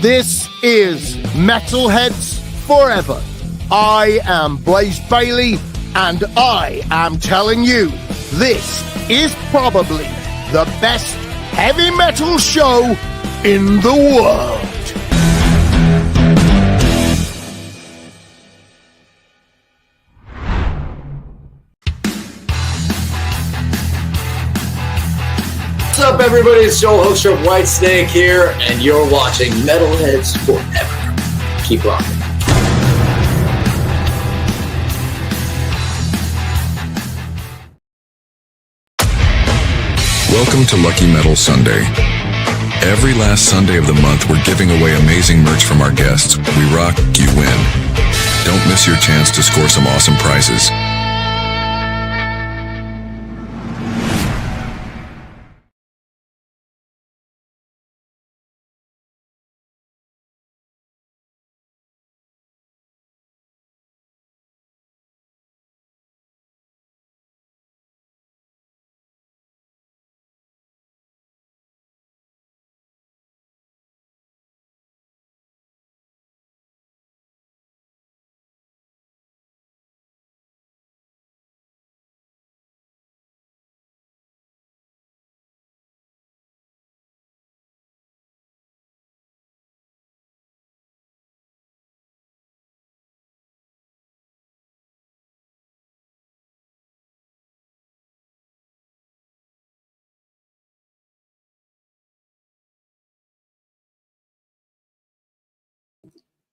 This is Metalheads Forever. I am Blaze Bailey, and I am telling you, this is probably the best heavy metal show in the world. What's up, everybody? It's Joel Hoekstra of Whitesnake here, and you're watching Metalheads Forever. Keep rocking. Welcome to Lucky Metal Sunday. Every last Sunday of the month, we're giving away amazing merch from our guests. We rock, you win. Don't miss your chance to score some awesome prizes.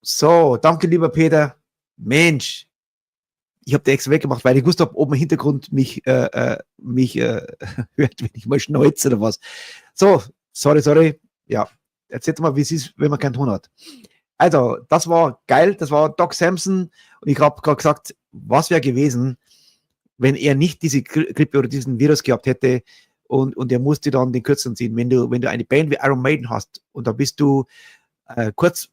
So, danke, lieber Peter. Mensch, ich habe den extra weggemacht, weil ich wusste, ob oben im Hintergrund mich hört, wenn ich mal schneuze oder was. So, sorry. Ja, erzählt mal, wie es ist, wenn man keinen Ton hat. Also, das war geil, das war Doc Samson und ich habe gerade gesagt, was wäre gewesen, wenn er nicht diese Grippe oder diesen Virus gehabt hätte und er musste dann den Kürzeren ziehen. Wenn du eine Band wie Iron Maiden hast und da bist du kurz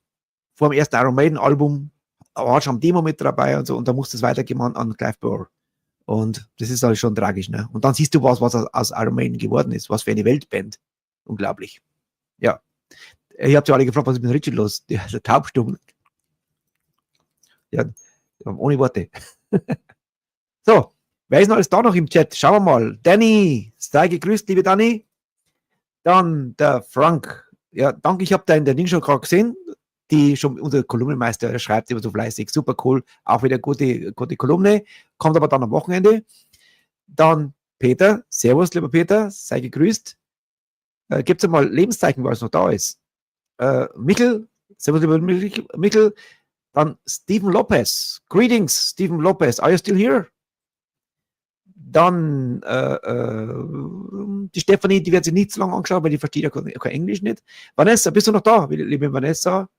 vor dem ersten Iron Maiden Album, war schon am Demo mit dabei und so, und da musste es weitergehen an Clive Burr. Und das ist halt schon tragisch, ne? Und dann siehst du was aus Iron Maiden geworden ist, was für eine Weltband. Unglaublich. Ja. Ihr habt ja alle gefragt, was ist mit Richard los? Der ist taubstumm. Ja, ohne Worte. So, wer ist noch alles da noch im Chat? Schauen wir mal. Danny, sei gegrüßt, liebe Danny. Dann der Frank. Ja, danke, ich habe da in der Ding schon gerade gesehen. Die schon unser Kolumnenmeister, der schreibt immer so fleißig, super cool, auch wieder gute Kolumne, kommt aber dann am Wochenende. Dann Peter, servus, lieber Peter, sei gegrüßt. Gibt es mal Lebenszeichen, weil es noch da ist. Michel, servus, lieber Michel. Dann Stephen Lopez, greetings, Stephen Lopez, are you still here? Dann die Stefanie, die wird sich nicht so lange angeschaut, weil die versteht ja kein Englisch nicht. Vanessa, bist du noch da, liebe Vanessa?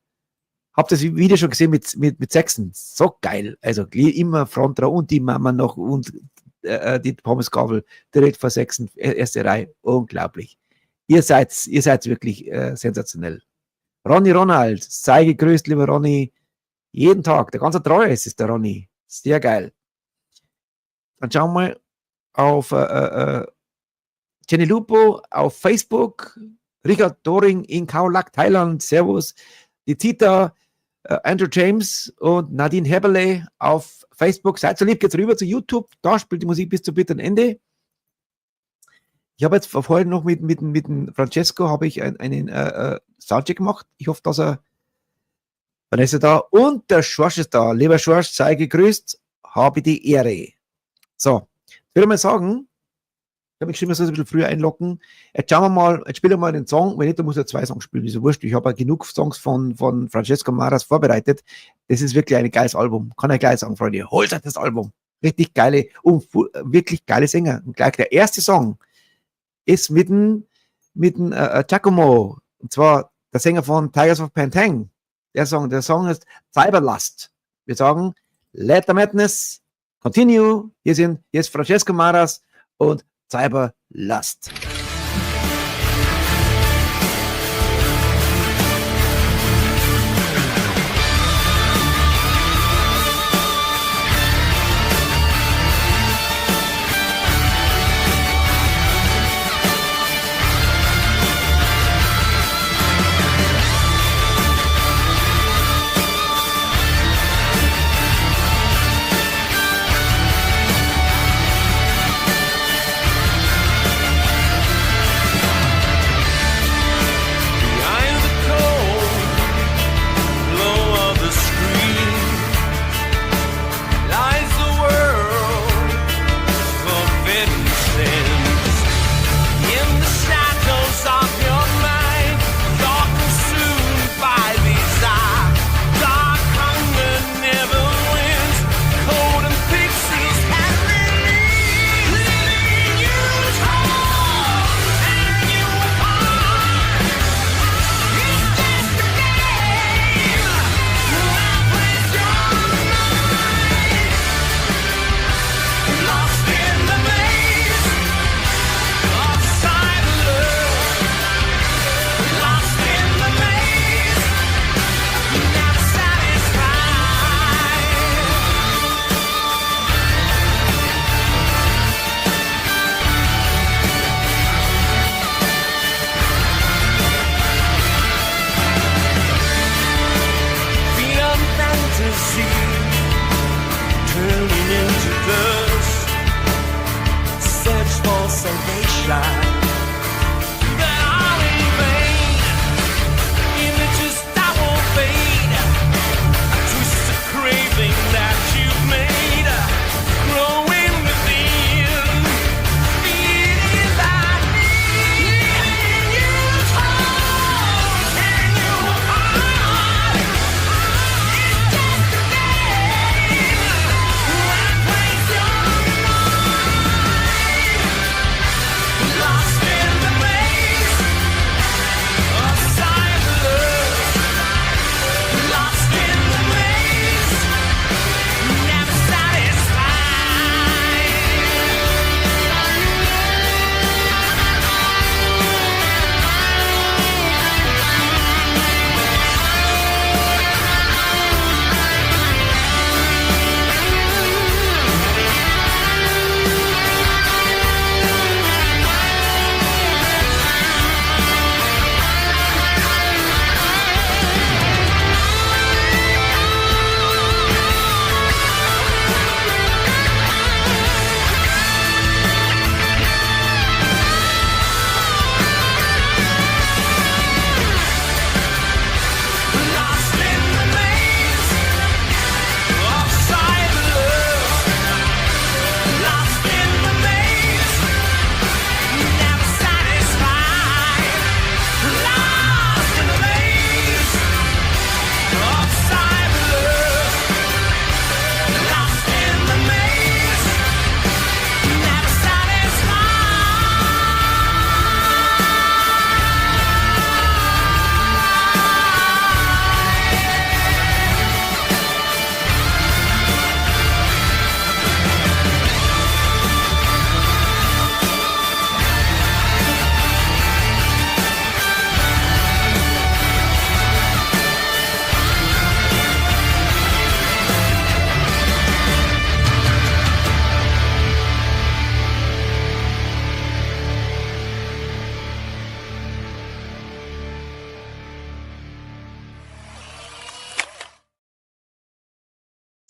Habt ihr das Video schon gesehen mit Sexton? So geil. Also immer Frontrow und die Mama noch und die Pommesgabel direkt vor Sexton, erste Reihe. Unglaublich. Ihr seid wirklich sensationell. Ronny Ronald, sei gegrüßt, lieber Ronny. Jeden Tag, der ganze Treue ist der Ronny. Sehr geil. Dann schauen wir mal auf Jenny Lupo auf Facebook, Richard Doring in Khao Lak, Thailand, servus, die Zita, Andrew James und Nadine Heberle auf Facebook. Seid so lieb, geht's rüber zu YouTube, da spielt die Musik bis zum bitteren Ende. Ich habe jetzt vorhin noch mit Francesco habe ich einen Soundcheck gemacht. Ich hoffe, dass er ist da. Und der Schorsch ist da. Lieber Schorsch, sei gegrüßt, habe die Ehre. So, ich würde mal sagen, ich habe mich geschrieben, ich soll ein bisschen früher einloggen. Jetzt schauen wir mal, jetzt spielen wir mal den Song. Wenn nicht, dann muss er 2 Songs spielen. Ist ja wurscht. Ich habe ja genug Songs von Francesco Marras vorbereitet. Das ist wirklich ein geiles Album. Kann ich gleich sagen, Freunde. Holt euch das Album. Richtig geile und wirklich geile Sänger. Und gleich der erste Song ist mit dem Giacomo. Und zwar der Sänger von Tigers of Pantang. Der Song ist Cyberlust. Wir sagen, Let the Madness continue. Hier ist Francesco Marras und Cyberlust.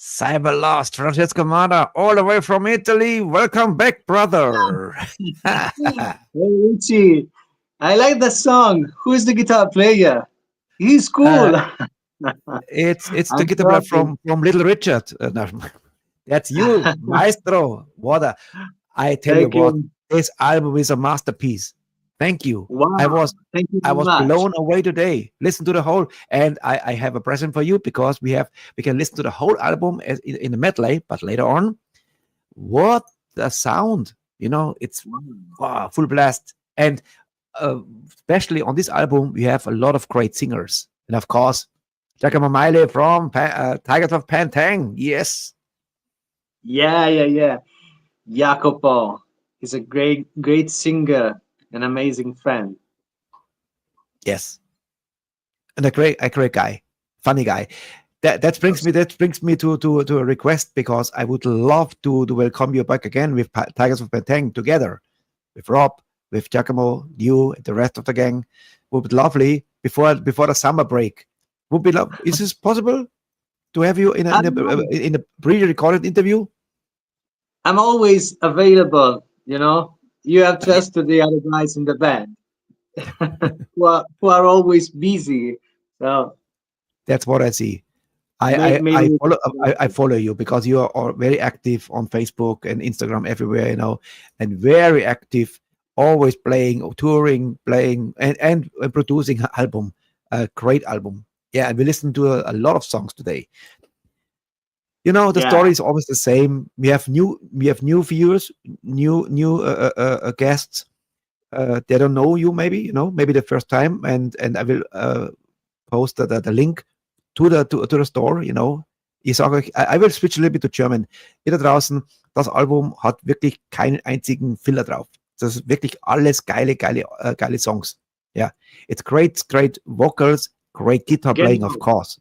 Cyber Lost, Francesco Marras, all the way from Italy. Welcome back, brother. Hey, Richie, I like the song. Who is the guitar player? He's cool. It's the I'm guitar player talking. from Little Richard. No, that's you, Maestro. I tell you Thank what, you. this album is a masterpiece. Thank you. I Wow. was Thank you I very was much. blown away today. Listen to the whole, and I have a present for you because we can listen to the whole album in the medley, but later on, what the sound, it's wow, full blast. And especially on this album, we have a lot of great singers, and of course, Giacomo Miley from Tigers of Pantang. Yes, Yeah. Jacopo. He's a great singer, an amazing friend. yes, and a great guy, funny guy. That brings me to a request, because I would love to welcome you back again with Tigers of Pantang together with Rob, with Giacomo, you, and the rest of the gang. Would be lovely before the summer break. Would be Is this possible to have you in a pre-recorded interview? I'm always available, You have just the other guys in the band who are always busy. So That's what I see. I maybe I follow you because you are very active on Facebook and Instagram everywhere, and very active, always playing or touring, playing and producing an album, a great album. Yeah, and we listened to a lot of songs today. The story is always the same. We have new viewers, new guests. They don't know you, maybe maybe the first time, and I will post the link to the store. Ich sage euch, I will switch a little bit to German. Ihr da draußen, das Album hat wirklich keinen einzigen Filler drauf. Das ist wirklich alles geile Songs. Yeah, it's great vocals, great guitar playing, of course.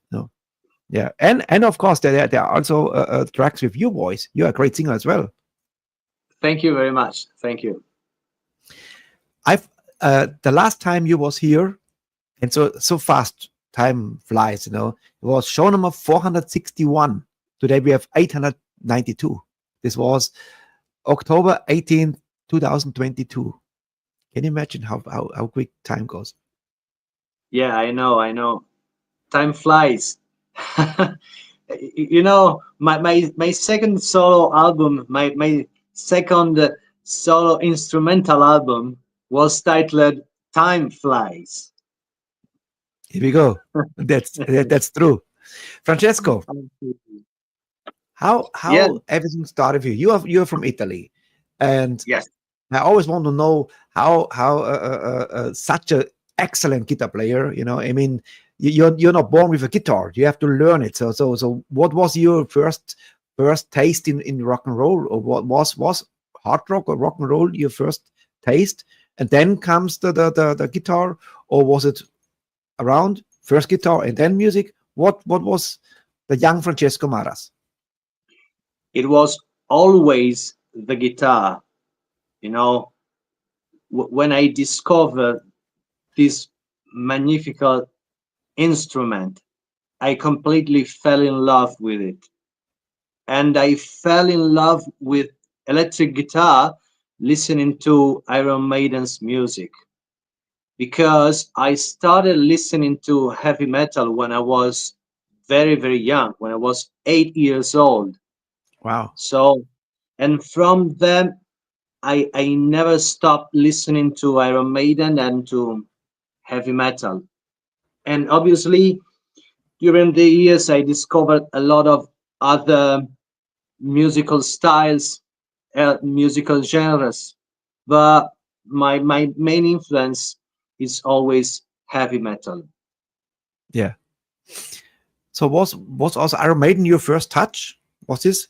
Yeah, and of course there are also tracks with your voice. You're a great singer as well. Thank you very much. Thank you. I've the last time you was here, and so fast time flies. It was show number 461. Today we have 892. This was October 18th, 2022. Can you imagine how quick time goes? Yeah, I know. Time flies. My second solo album, my second solo instrumental album was titled Time Flies. Here we go. That's true. Francesco, how everything started for you? You're from Italy, and yes, I always want to know how such an excellent guitar player. I mean, you're not born with a guitar. You have to learn it. So what was your first taste in rock and roll, or what was hard rock or rock and roll your first taste, and then comes the guitar, or was it around first guitar and then music? What was the young Francesco Marras? It was always the guitar. When I discovered this magnificent instrument, I completely fell in love with it. And I fell in love with electric guitar listening to Iron Maiden's music, because I started listening to heavy metal when I was very, very young, when I was 8 years old. Wow. So, and from then, I never stopped listening to Iron Maiden and to heavy metal. And obviously, during the years, I discovered a lot of other musical styles, musical genres. But my main influence is always heavy metal. Yeah. So was also Iron Maiden your first touch? Was this?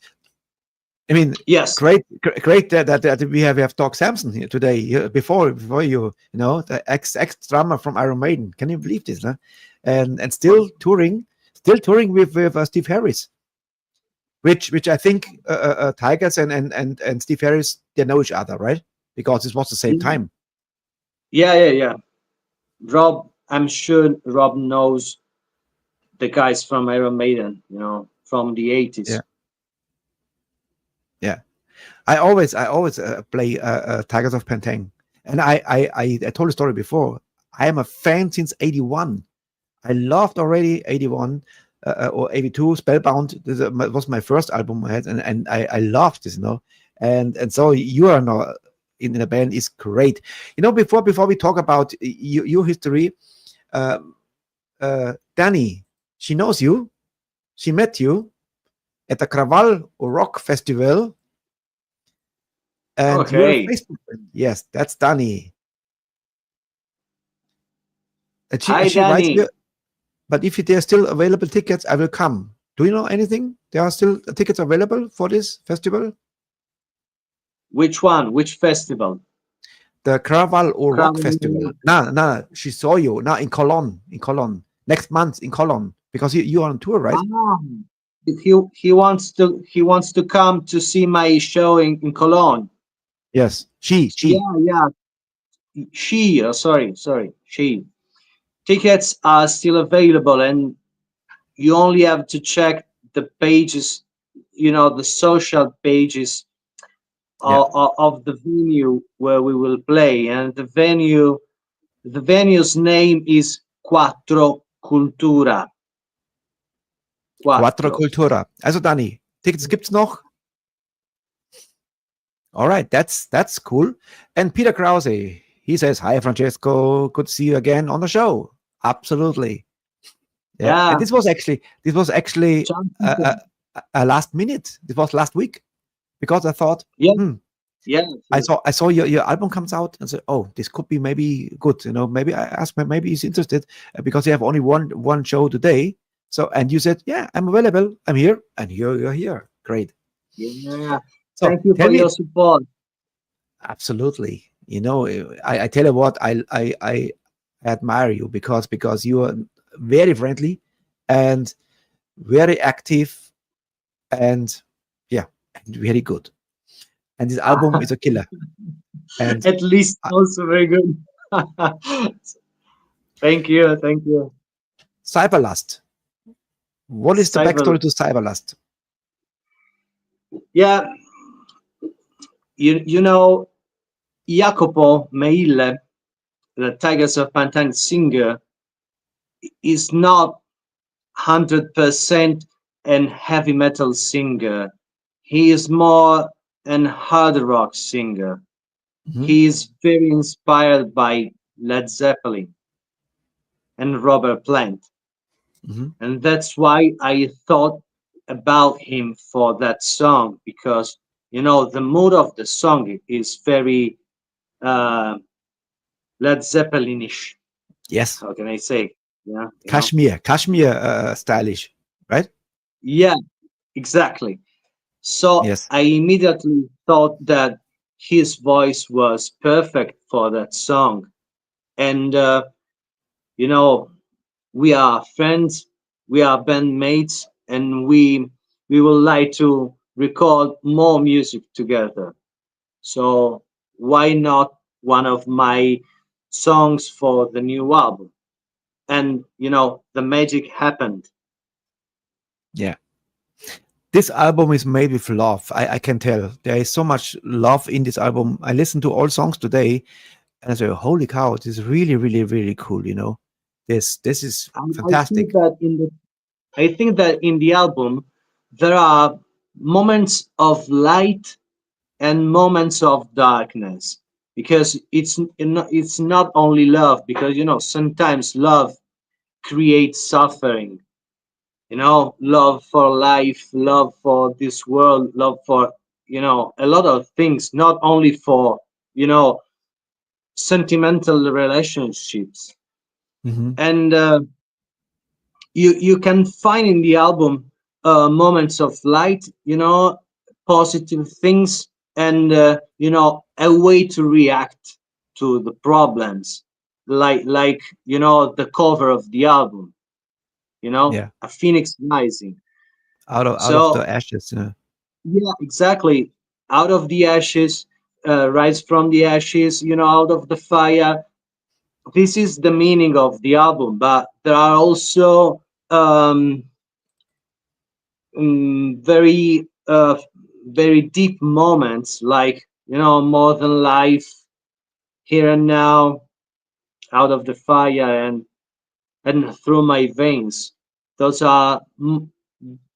I mean, yes, great that we have Doug Samson here today. Before you, the ex drummer from Iron Maiden. Can you believe this? Huh? And still touring with Steve Harris, which I think Tigers and Steve Harris, they know each other, right? Because it was the same time. Yeah. Rob, I'm sure Rob knows the guys from Iron Maiden. from the 80s. Yeah. I always play Tigers of Pantang, and I told the story before. I am a fan since '81. I loved already '81 or '82. Spellbound was my first album I had, and I loved this, and so you are now in the band is great. Before we talk about your history, Danny, she knows you. She met you at the Krawall Rock Festival. And Okay. you're a Facebook friend. Yes, that's Danny. And she writes Danny. me, but if there are still available tickets, I will come. Do you know anything? There are still tickets available for this festival? Which one? Which festival? The Krawall Rock Krawall. Festival. No, she saw you. Now in Cologne. Next month in Cologne. Because you are on tour, right? He wants to come to see my show in Cologne. Yes. She. Yeah. She. Tickets are still available, and you only have to check the pages, the social pages of the venue where we will play. And the venue's name is Quattro Cultura. Quattro Cultura. Also Danny, Tickets gibt's noch? All right, that's cool. And Peter Krause, he says, "Hi Francesco, good to see you again on the show." Absolutely. Yeah. And this was actually a last minute. This was last week, because I thought, I saw your album comes out and said, oh, this could be maybe good. Maybe I asked him, maybe he's interested, because you have only one show today. So, and you said, yeah, I'm available. I'm here, and you're here. Great. Yeah. So thank you for your support. Absolutely. I tell you what, I admire you because you are very friendly and very active and very good. And this album is a killer. And at least also very good. Thank you. Cyberlust. What is the backstory to Cyberlust? Yeah, Jacopo Meile, the Tigers of Pantang singer, is not 100% an heavy metal singer. He is more an hard rock singer. Mm-hmm. He is very inspired by Led Zeppelin and Robert Plant. Mm-hmm. And that's why I thought about him for that song, because the mood of the song is very Led Zeppelinish. Yes. How can I say? Yeah. Kashmir stylish, right? Yeah, exactly. So yes. I immediately thought that his voice was perfect for that song. And, we are friends, we are bandmates, and we would like to record more music together. So why not one of my songs for the new album? And, the magic happened. Yeah. This album is made with love. I can tell. There is so much love in this album. I listened to all songs today, and I said, holy cow, this is really, really, really cool, This is fantastic. I think that in the album, there are moments of light and moments of darkness, because it's not only love, because, sometimes love creates suffering. Love for life, love for this world, love for, a lot of things, not only for, sentimental relationships. Mm-hmm. And you can find in the album moments of light, positive things, and, a way to react to the problems, like the cover of the album. A phoenix rising out of the ashes. Yeah, exactly. Out of the ashes, rise from the ashes. Out of the fire. This is the meaning of the album. But there are also very very deep moments, like, you know, More Than Life, Here and Now, Out of the Fire, and Through My Veins. Those are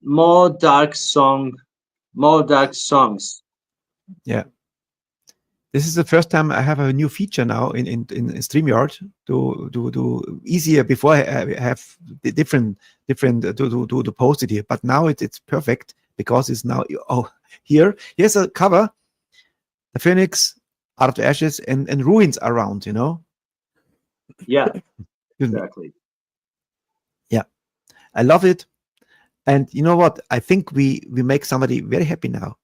more dark songs. Yeah. This is the first time I have a new feature now in StreamYard to easier. Before I have the different to post it here, but now it's perfect because it's now here. Here's a cover, the Phoenix out of the ashes and ruins around. You know. Yeah, exactly. Yeah, I love it. And you know what? I think we make somebody very happy now.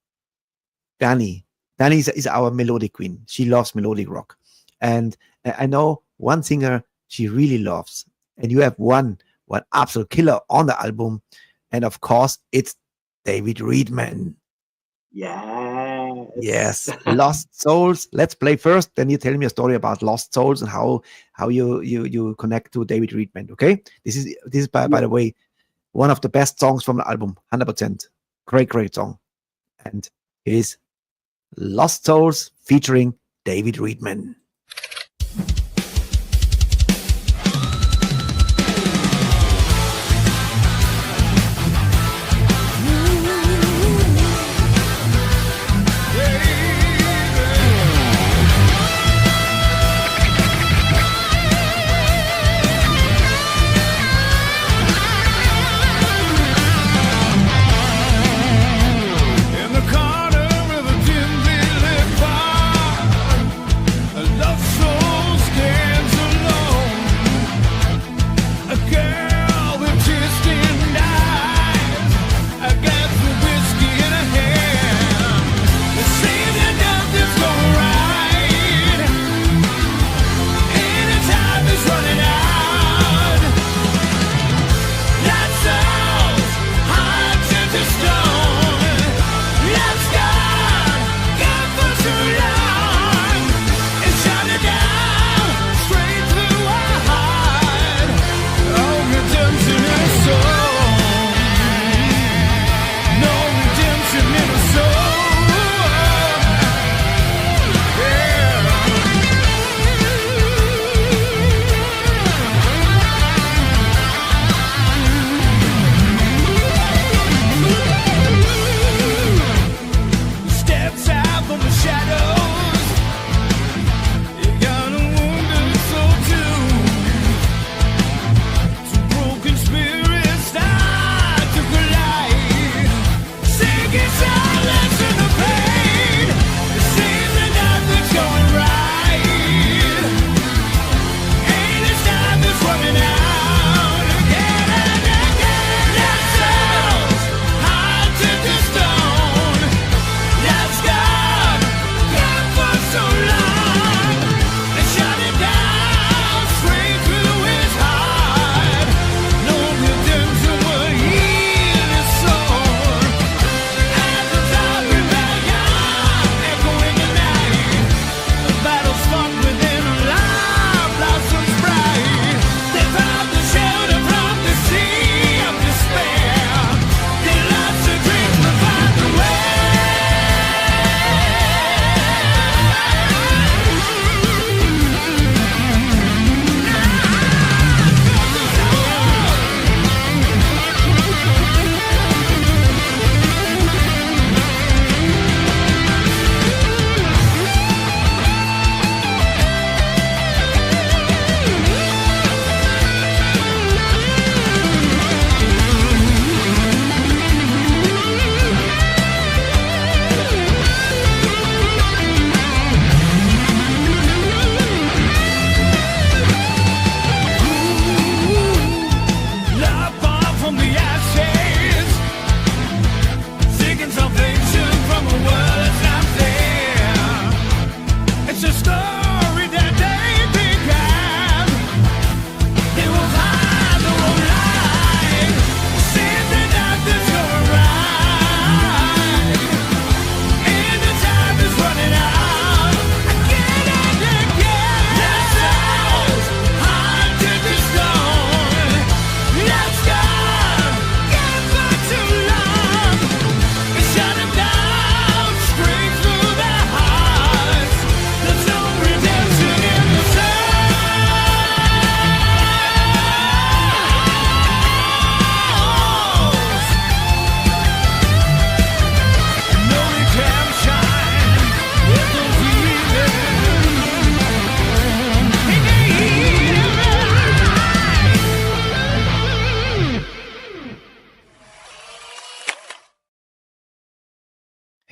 Dani is our melodic queen. She loves melodic rock. And I know one singer she really loves. And you have one absolute killer on the album. And of course, it's David Reedman. Yes. Lost Souls. Let's play first. Then you tell me a story about Lost Souls and how you connect to David Reedman. Okay? This is by the way, one of the best songs from the album. 100%. Great song. And it is Lost Souls featuring David Reedman.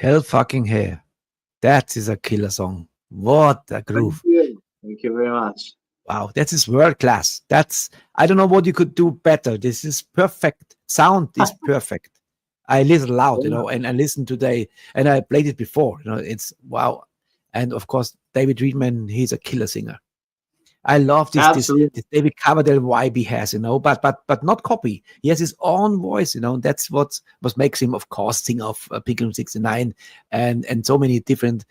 Hell fucking hair. That is a killer song. What a groove. Thank you very much. Wow, that is world class. I don't know what you could do better. This is perfect. Sound is perfect. I listen loud, and I listened today, and I played it before. It's wow. And of course, David Friedman, he's a killer singer. I love this David Coverdale vibe he has, but not copy. He has his own voice, and that's what makes him, of course, singer of Picklum 69 and so many different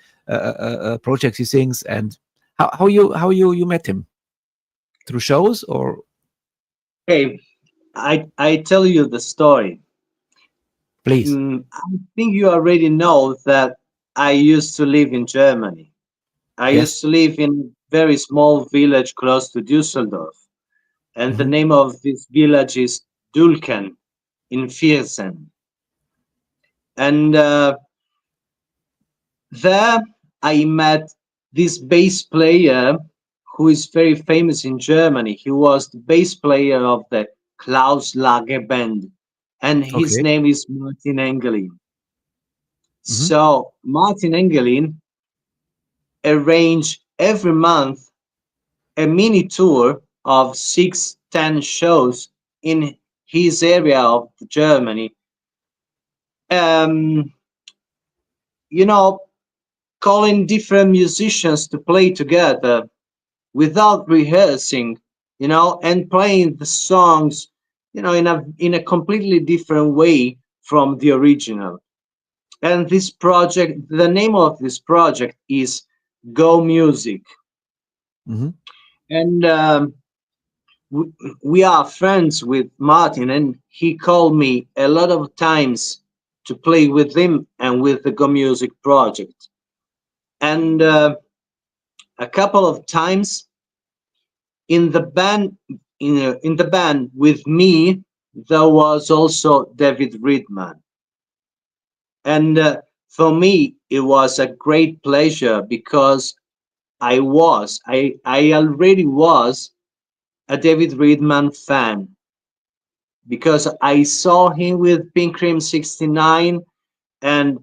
projects he sings. And how you met him? Through shows or? Hey, I tell you the story. Please. I think you already know that I used to live in Germany. I used to live in a very small village close to Düsseldorf. And the name of this village is Dulken in Viersen. And there I met this bass player who is very famous in Germany. He was the bass player of the Klaus Lage band, and his name is Martin Engelin. So Martin Engelin arranged every month a mini tour of 6-10 shows in his area of Germany. Calling different musicians to play together without rehearsing, and playing the songs, in a completely different way from the original. And this project, the name of this project is Go Music. And we are friends with Martin, and he called me a lot of times to play with him and with the Go Music project. And a couple of times in the band, in the band with me, there was also David Friedman. And for me, it was a great pleasure because I already was a David Friedman fan, because I saw him with Pink Cream 69, and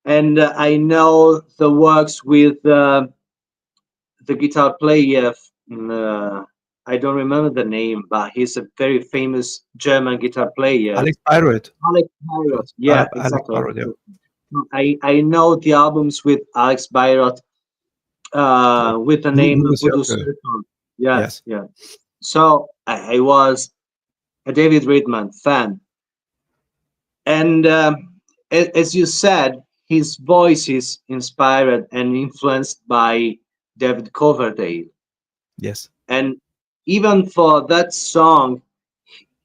I know the works with the guitar player. I don't remember the name, but he's a very famous German guitar player. Alex Bayreuth. Yeah, exactly. Alex Bayreuth, yeah. I know the albums with Alex Bayreuth with the name Voodoo Circle. Yes. Yeah. So I was a David Friedman fan. And as you said, his voice is inspired and influenced by David Coverdale. Yes. And even for that song,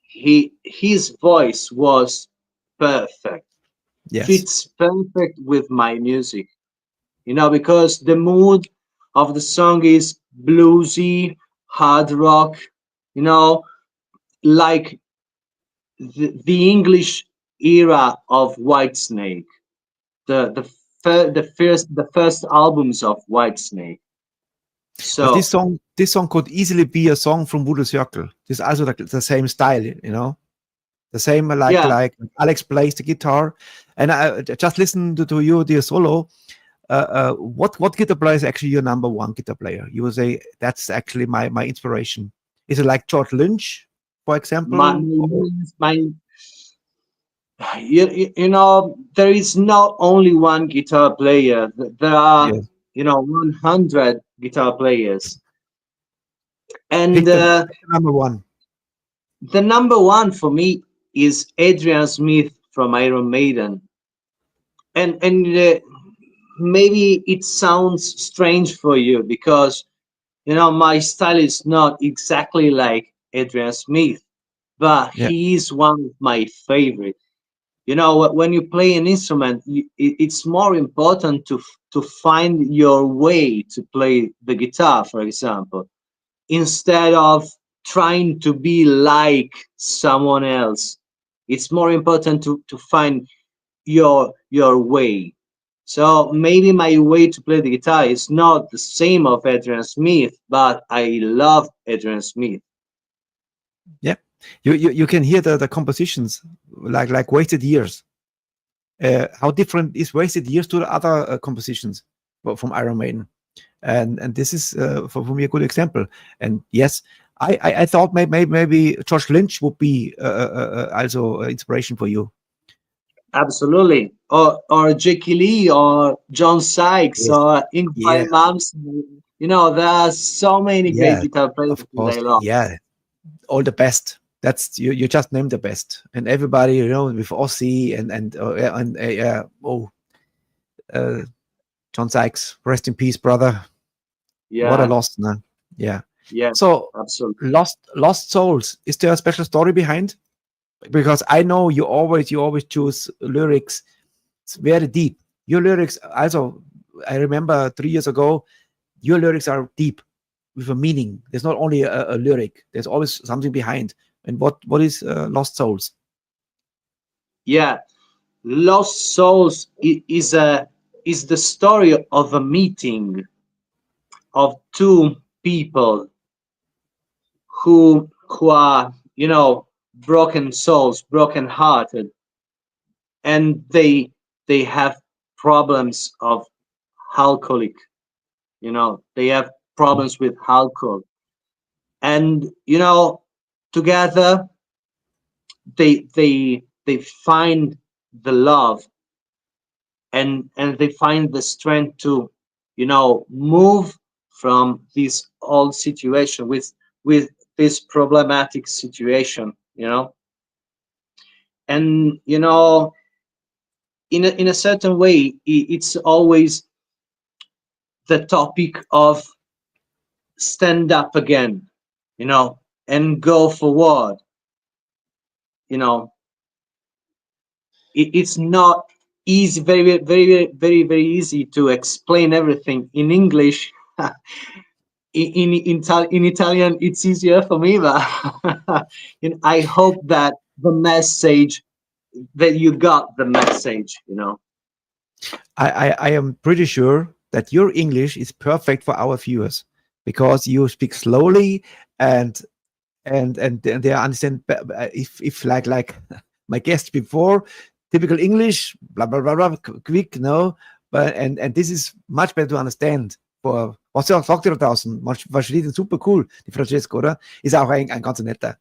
his voice was perfect. Yes. Fits perfect with my music, because the mood of the song is bluesy, hard rock, like the English era of Whitesnake, the first albums of Whitesnake. So but this song could easily be a song from Voodoo Circle. It's also the same style, the same like Alex plays the guitar. And I just listened to you, dear solo. What guitar player is actually your number one guitar player? You would say that's actually my inspiration. Is it like George Lynch, for example? There is not only one guitar player. There are 100 guitar players, and the number one. The number one for me is Adrian Smith from Iron Maiden, and maybe it sounds strange for you because my style is not exactly like Adrian Smith, but he is one of my favorite. When you play an instrument, it's more important to find your way to play the guitar, for example, instead of trying to be like someone else. It's more important to find your way. So maybe my way to play the guitar is not the same of Adrian Smith, but I love Adrian Smith. Yeah. You can hear the compositions like Wasted Years. how different is Wasted Years to the other compositions from Iron Maiden. And this is for me a good example. And yes, I thought maybe George Lynch would be also inspiration for you. Absolutely. Or Jackie Lee or John Sykes or Ingvar Malmsteen. You know, there are so many great guitar players that I love. Yeah, all the best. That's you just named the best. And everybody, you know, with Ozzy and John Sykes, rest in peace, brother. Yeah. What a loss, man. Yeah. Yeah. So absolutely. Lost Souls. Is there a special story behind? Because I know you always choose lyrics. It's very deep. Your lyrics also, I remember 3 years ago, your lyrics are deep with a meaning. There's not only a lyric. There's always something behind. And what is Lost Souls? Yeah, Lost Souls is the story of a meeting of two people who are, you know, broken souls, broken hearted, and they have problems of alcoholic, you know, they have problems with alcohol, and you know, together they find the love and they find the strength to, you know, move from this old situation with this problematic situation, you know. And you know, in a certain way, it's always the topic of stand up again, you know, and go forward. You know, it's not easy, very easy to explain everything in English. in Italian, it's easier for me, but and I hope that you got the message, you know. I am pretty sure that your English is perfect for our viewers because you speak slowly and they understand if like my guest before, typical English, blah blah blah blah, quick, no, but and this is much better to understand. For was ja auch sagt ihr da draußen, versteht ihn super cool, die Francesco, oder? Ist auch ein ganz netter.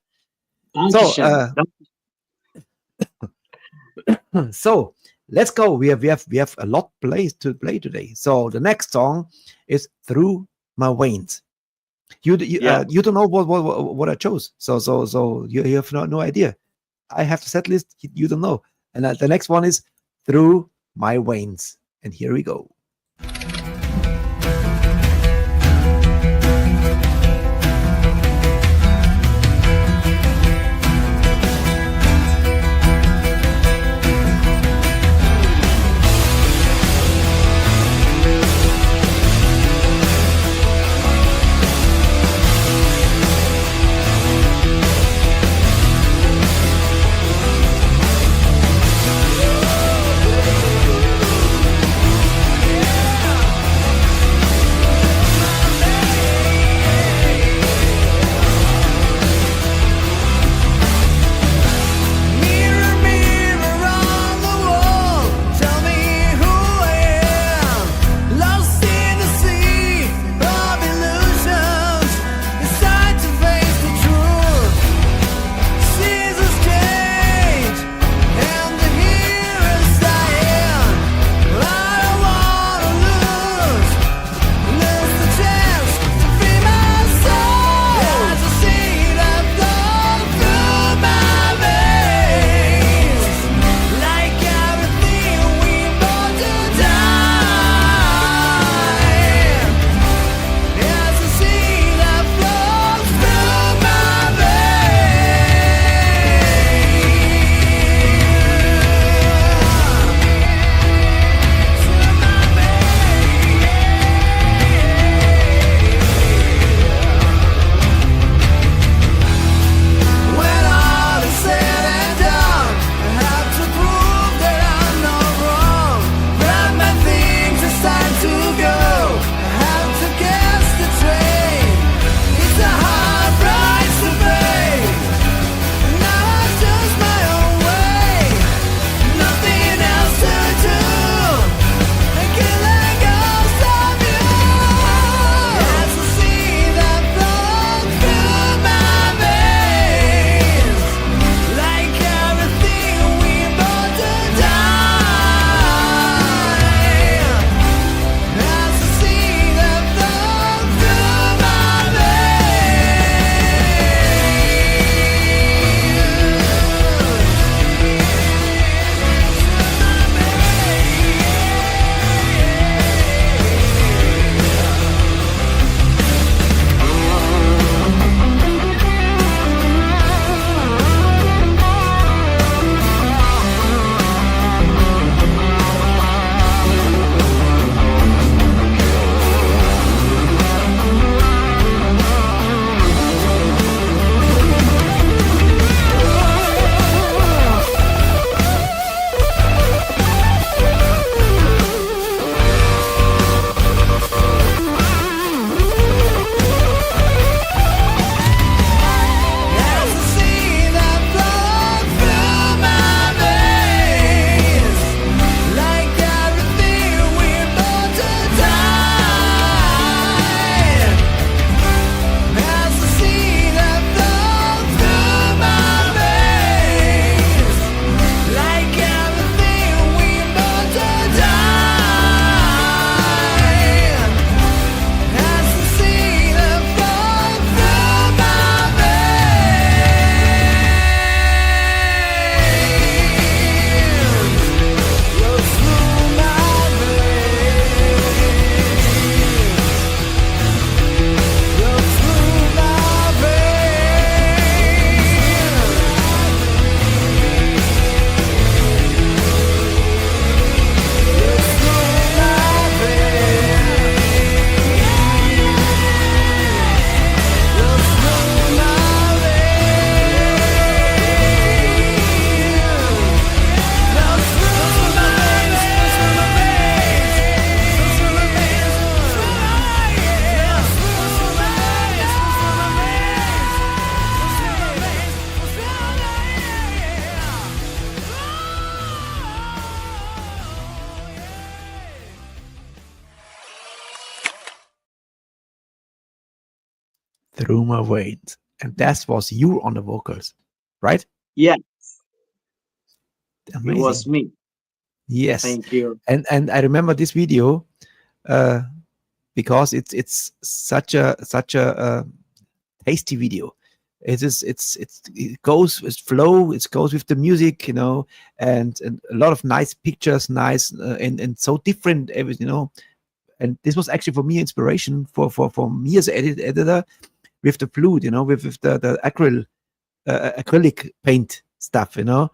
So let's go. We have a lot to play today. So the next song is Through My Veins. You don't know what I chose. So you have no idea. I have the set list. You don't know. And the next one is Through My Veins. And here we go. Yeah. Through My Veins. And that was you on the vocals, right? Yeah, Amazing. it was me. Yes. Thank you. And I remember this video because it's such a tasty video. It goes with flow, it goes with the music, you know, and a lot of nice pictures, nice and so different, you know. And this was actually for me inspiration for me as an editor with the flute, you know, with the acrylic paint stuff, you know.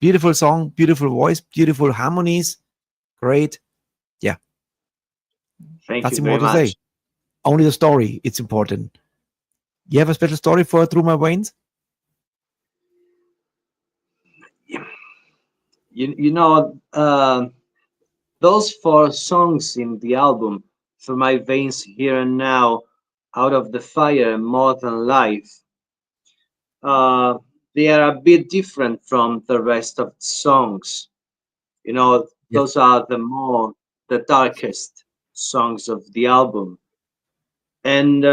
Beautiful song, beautiful voice, beautiful harmonies, great. Yeah. Thank Nothing you very more to much. say. Only the story, it's important. You have a special story for Through My Veins? You know, those 4 songs in the album, Through My Veins, Here and Now, Out of the Fire, and More Than Life, they are a bit different from the rest of the songs. You know, those are the darkest songs of the album. And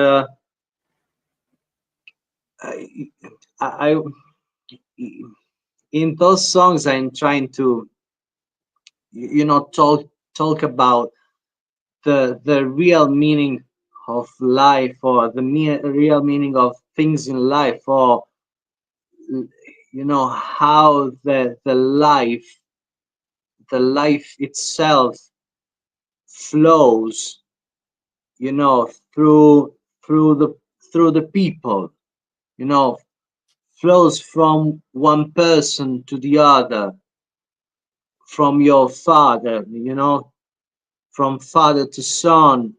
I in those songs, I'm trying to, you know, talk about the real meaning of life, or the real meaning of things in life, or, you know, how the life itself flows, you know, through the people, you know, flows from one person to the other, from your father, you know, from father to son,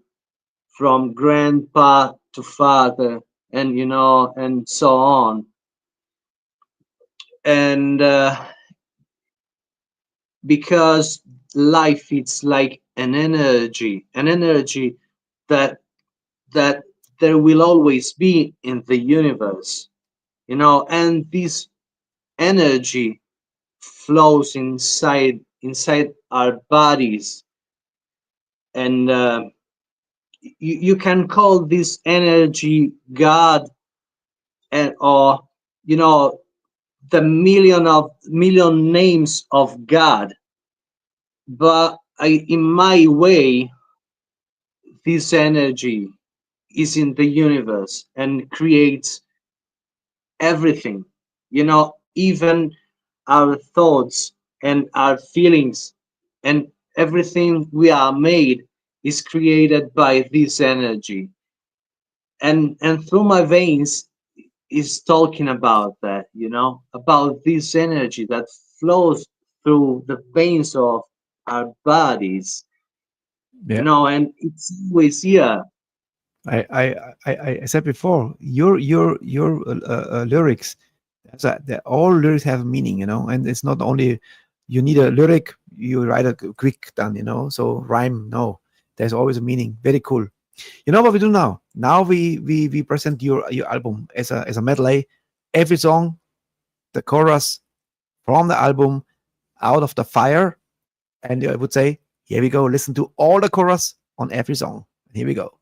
from grandpa to father, and, you know, and so on. And because life, it's like an energy that there will always be in the universe, you know, and this energy flows inside our bodies. And you can call this energy God, and, or, you know, the million names of God. But in my way, this energy is in the universe and creates everything, you know, even our thoughts and our feelings, and everything we are made is created by this energy. And Through My Veins is talking about that, you know, about this energy that flows through the veins of our bodies, you know, and it's always here. I said before, your lyrics, all lyrics have meaning, you know, and it's not only you need a lyric, you write a quick done, you know, so rhyme. No, there's always a meaning. Very cool. You know what we do now? Now we present your album as a medley. Every song, the chorus from the album, Out of the Fire, and I would say, here we go. Listen to all the chorus on every song. Here we go.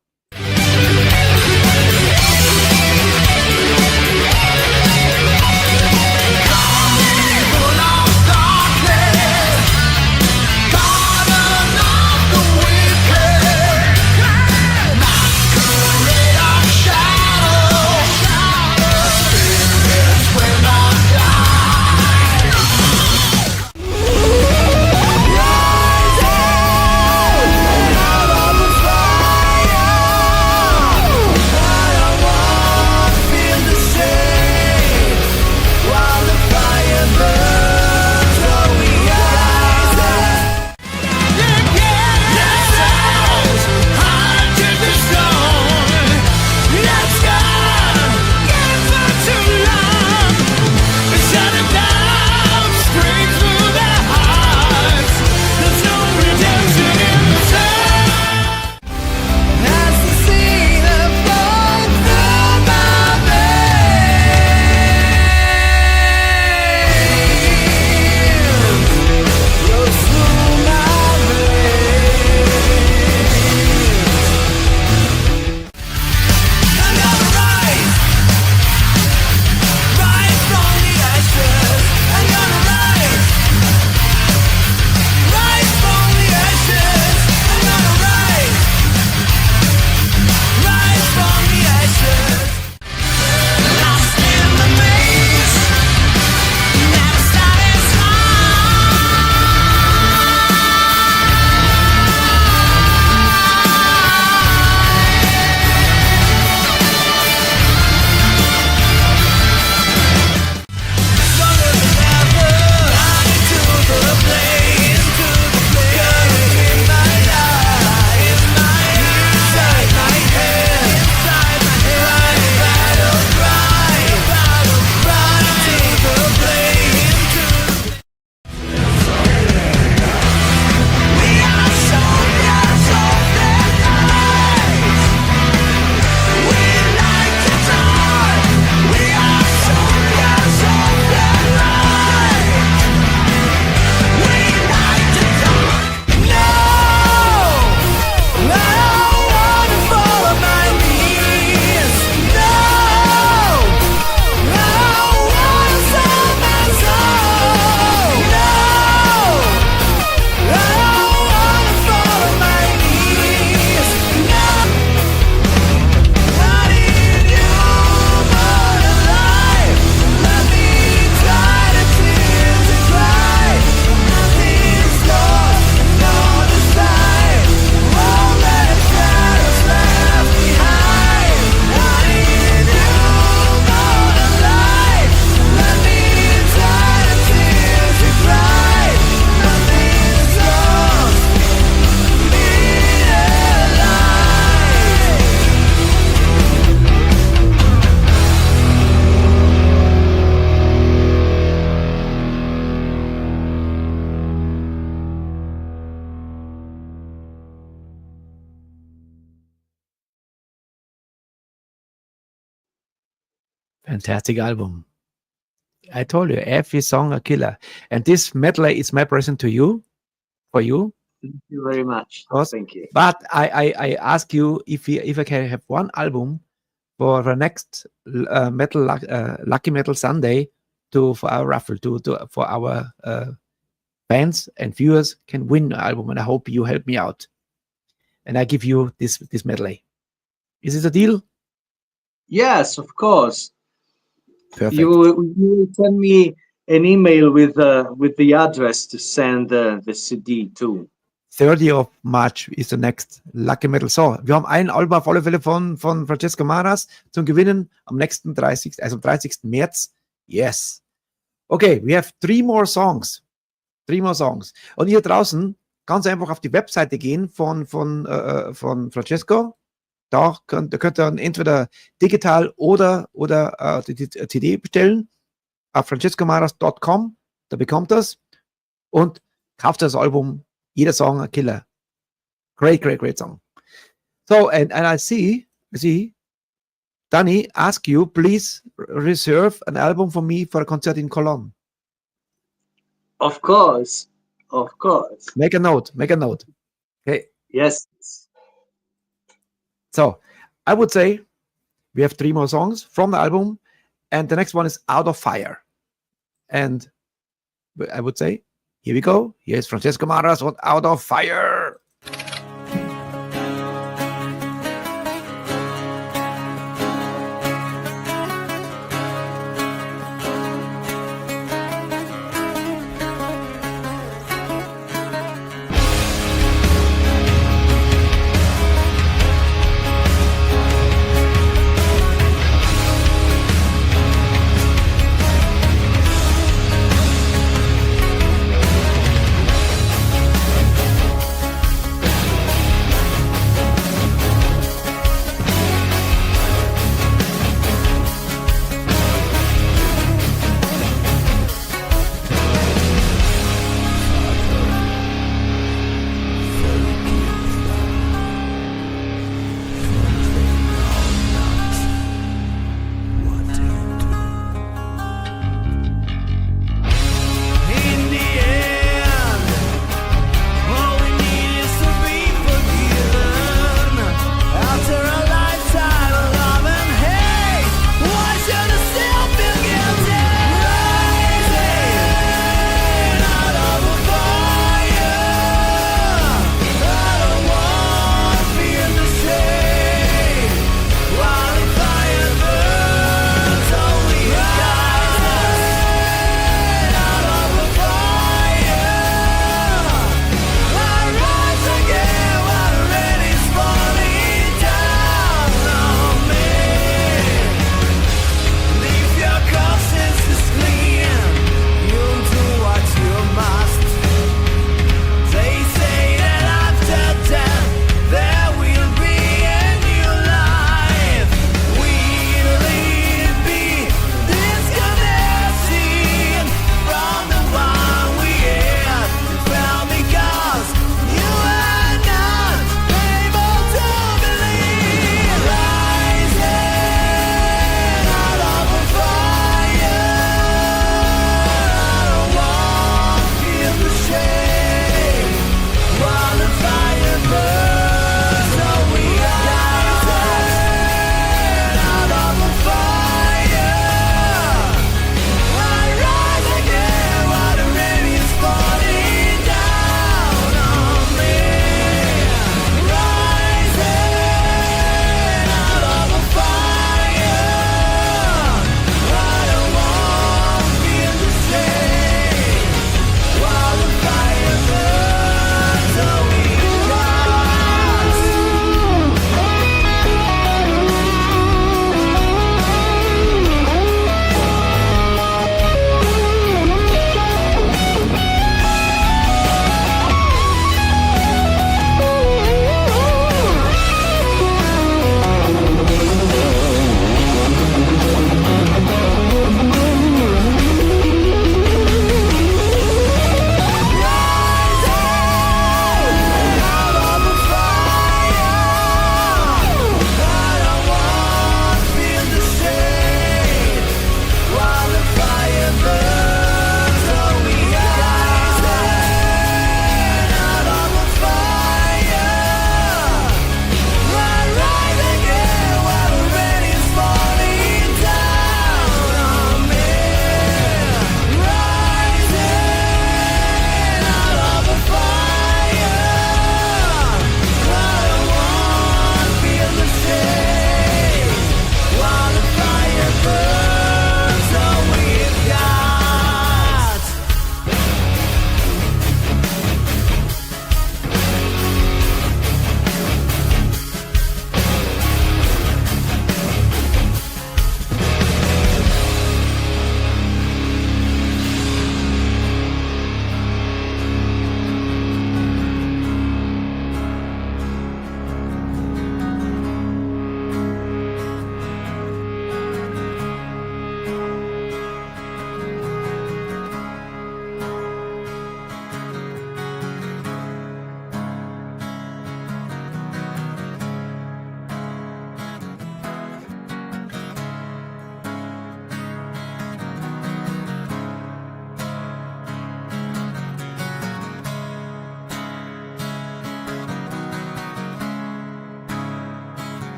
Fantastic album. I told you, every song a killer. And this medley is my present to you, for you. Thank you very much. Because, Thank you. but I ask you if I can have one album for the next Lucky Metal Sunday for our raffle, for our fans and viewers can win an album. And I hope you help me out. And I give you this medley. Is it a deal? Yes, of course. Perfect. You will send me an email with the address to send the CD to. 30th of March ist der next Lucky Metal. So, wir haben ein Album auf alle Fälle von Francesco Marras zum Gewinnen am nächsten 30. März. Yes. Okay, we have 3 more songs. 3 more songs. Und hier draußen ganz einfach auf die Webseite gehen von Francesco. Da könnt ihr dann entweder digital oder die CD bestellen auf francescomarras.com. Da bekommt das und kauft das Album. Jeder Song a killer. Great song. So, and I see, Danny, ask you, please reserve an album for me for a concert in Cologne. Of course. Make a note. Okay. Yes. So, I would say we have 3 more songs from the album, and the next one is Out of Fire. And I would say, here we go. Here's Francesco Marras with Out of Fire.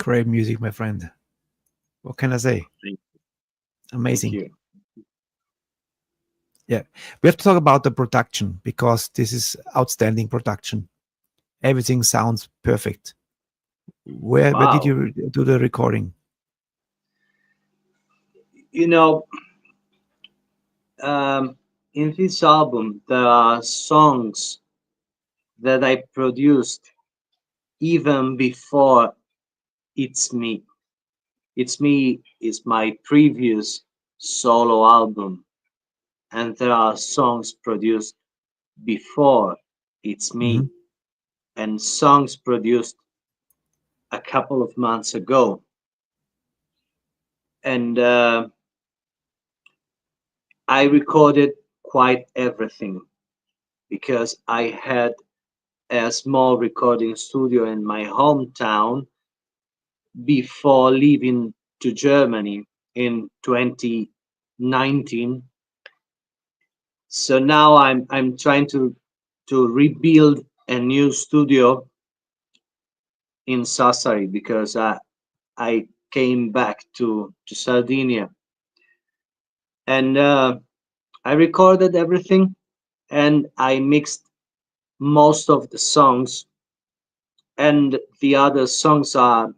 Great music, my friend. What can I say? Amazing. Thank you. Yeah, we have to talk about the production because this is outstanding production. Everything sounds perfect. Where did you do the recording? You know, in this album, there are songs that I produced even before It's Me. It's Me is my previous solo album, and there are songs produced before It's Me, and songs produced a couple of months ago. And I recorded quite everything because I had a small recording studio in my hometown before leaving to Germany in 2019. So now I'm trying to rebuild a new studio in Sassari because I came back to Sardinia, and I recorded everything and I mixed most of the songs, and the other songs are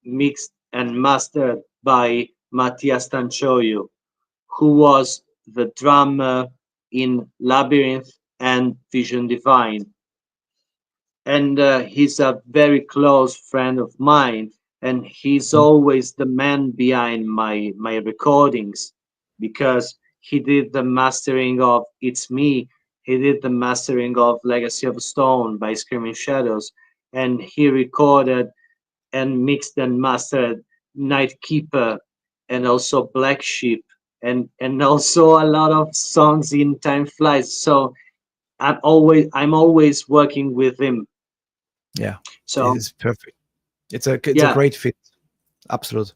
mixed and mastered by Mattias Tanchoyo, who was the drummer in Labyrinth and Vision Divine. And he's a very close friend of mine, and he's always the man behind my recordings because he did the mastering of It's Me, he did the mastering of Legacy of Stone by Screaming Shadows, and he recorded and mixed and mastered Night Keeper and also Black Sheep and also a lot of songs in Time Flies. So I'm always working with him. Yeah, so it is perfect. It's a great fit. Absolute.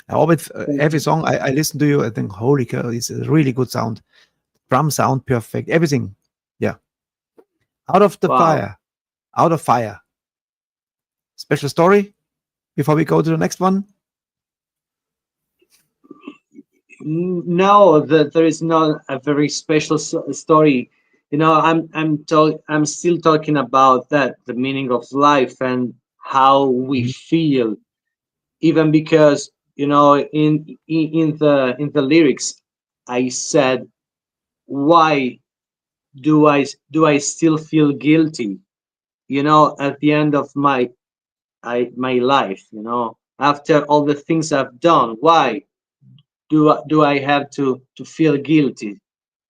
I always every song I listen to you, I think, holy cow, it's a really good sound. Drum sound perfect. Everything. Yeah. Out of Fire. Out of Fire. Special story before we go to the next one? No, there is not a very special story. You know, I'm still talking about that, the meaning of life and how we feel, even because, you know, in the lyrics I said, why do I still feel guilty, you know, at the end of my life, you know, after all the things I've done? Why do I have to feel guilty?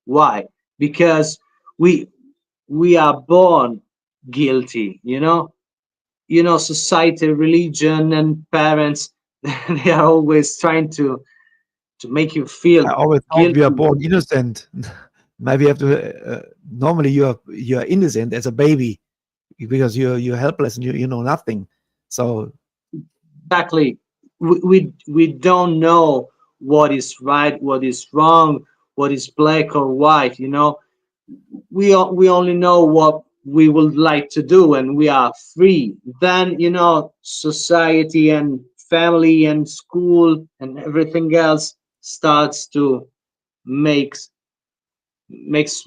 Why? Because we are born guilty, you know. You know, society, religion, and parents, they are always trying to make you feel I always thought guilty. we are born innocent. Maybe you have to. Normally, you are innocent as a baby because you're helpless and you know nothing. So Exactly, we don't know what is right, what is wrong, what is black or white. You know, we only know what we would like to do, and we are free. Then, you know, society and family and school and everything else starts to makes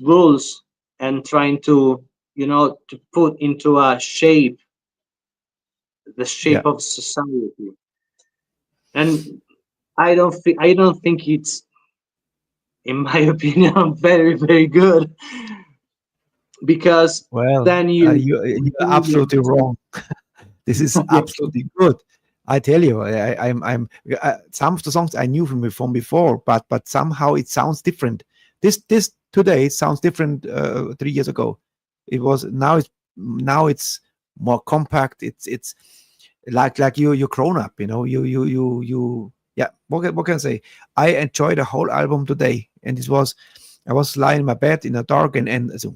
rules and trying to, you know, to put into a shape, the shape of society. And I don't think it's, in my opinion, very, very good, because then you're absolutely wrong. This is absolutely good. I tell you, I'm some of the songs I knew from before, but somehow it sounds different. This today sounds different. 3 years ago, it was now it's more compact. It's like you're grown up. You know, you. Yeah. What can I say? I enjoyed the whole album today, and I was lying in my bed in the dark, and so,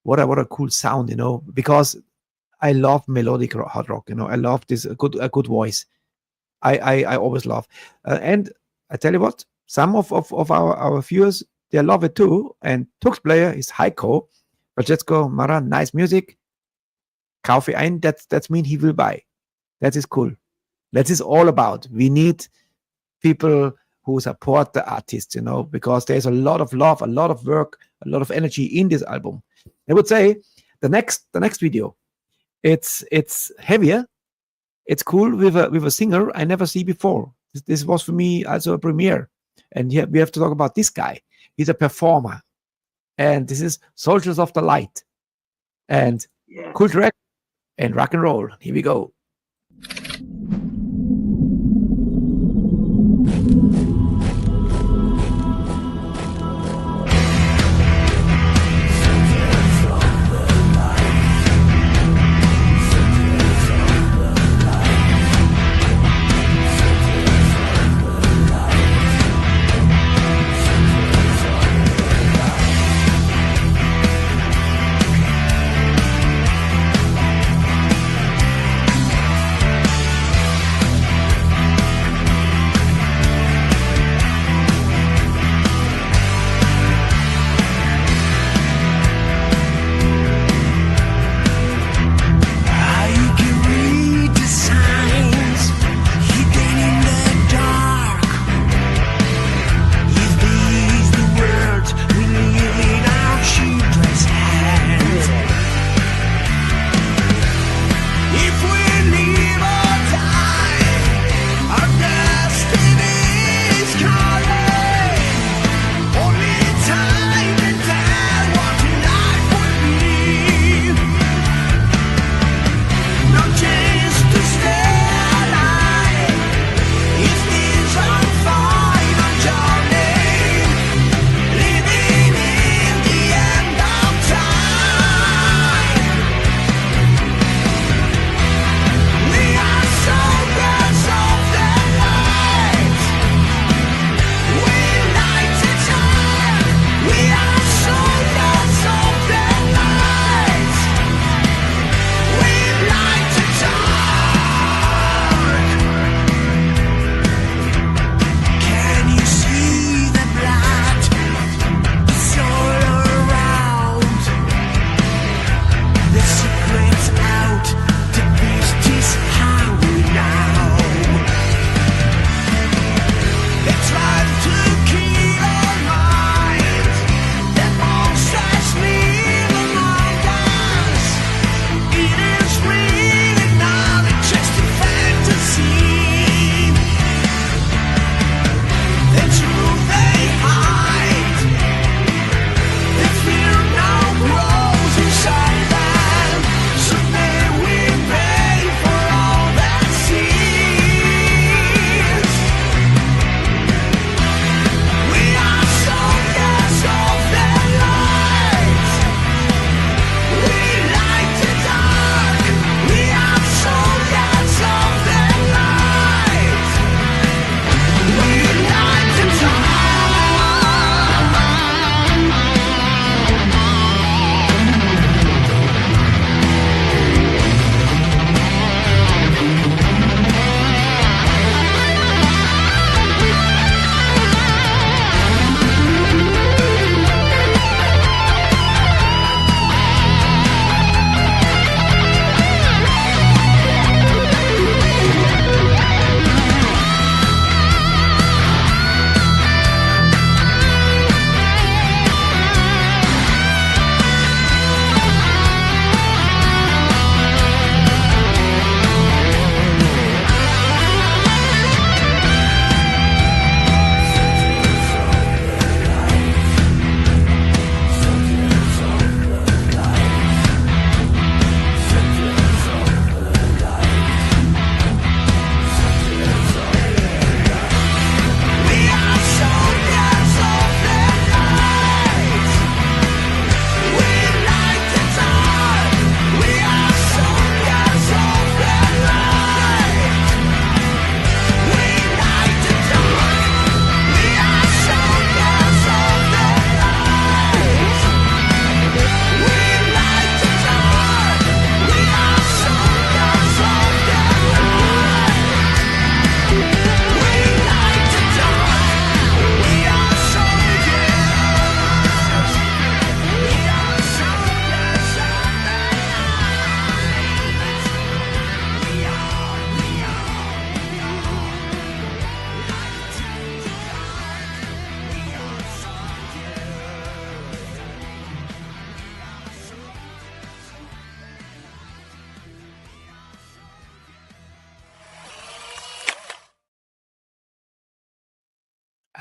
what a cool sound, you know, because I love melodic hard rock. You know, I love this a good voice. I always love, and I tell you what, some of our viewers, they love it too. And Tux player is Heiko. Francesco Marras, nice music. Kaufe ein. That's mean he will buy. That is cool. That is all about. We need people who support the artists, you know, because there's a lot of love, a lot of work, a lot of energy in this album. I would say the next video, it's heavier. It's cool with a singer I never see before. This was for me also a premiere. And here we have to talk about this guy. He's a performer. And this is Soldiers of the Light. And cool track and rock and roll. Here we go.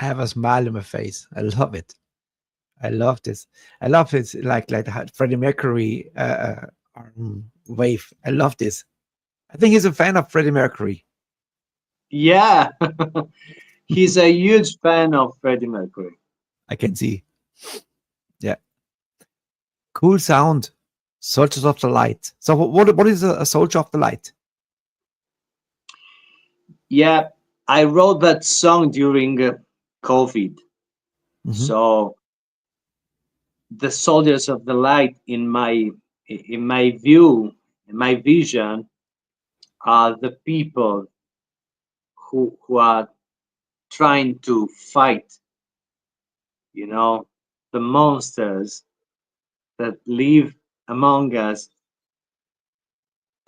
have a smile on my face. I love it. I love this. I love it, like the Freddie Mercury wave. I love this. I think he's a fan of Freddie Mercury. Yeah, he's a huge fan of Freddie Mercury. I can see. Yeah. Cool sound. Soldiers of the Light. So what is a Soldier of the Light? Yeah, I wrote that song during COVID. So the soldiers of the light in my view, in my vision, are the people who are trying to fight, you know, the monsters that live among us.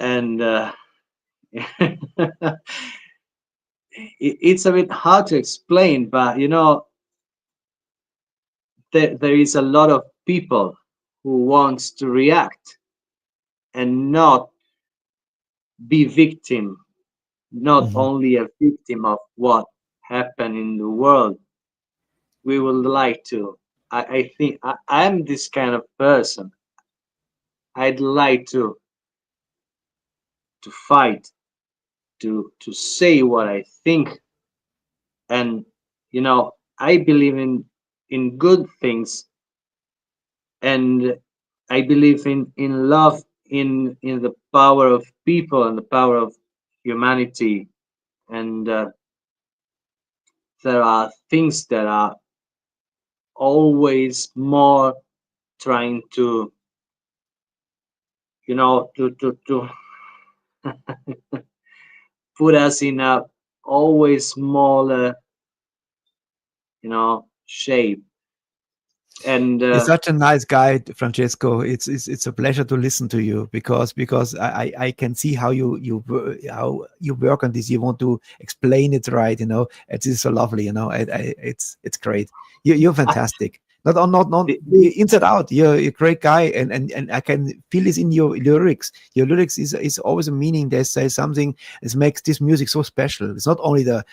And it's a bit hard to explain, but you know, there is a lot of people who wants to react and not be victim, not only a victim of what happened in the world. We would like to. I think I'm this kind of person. I'd like to fight, to say what I think, and you know, I believe in good things, and I believe in love, in the power of people and the power of humanity, and there are things that are always more trying to, you know, to put us in a always smaller, you know, shape. And you're such a nice guy, Francesco. It's a pleasure to listen to you because I can see how you work on this. You want to explain it right, you know. It is so lovely, you know. It's great. You're fantastic. Not inside out. You're a great guy, and I can feel this in your lyrics. Your lyrics is always a meaning. They say something that makes this music so special. It's not only the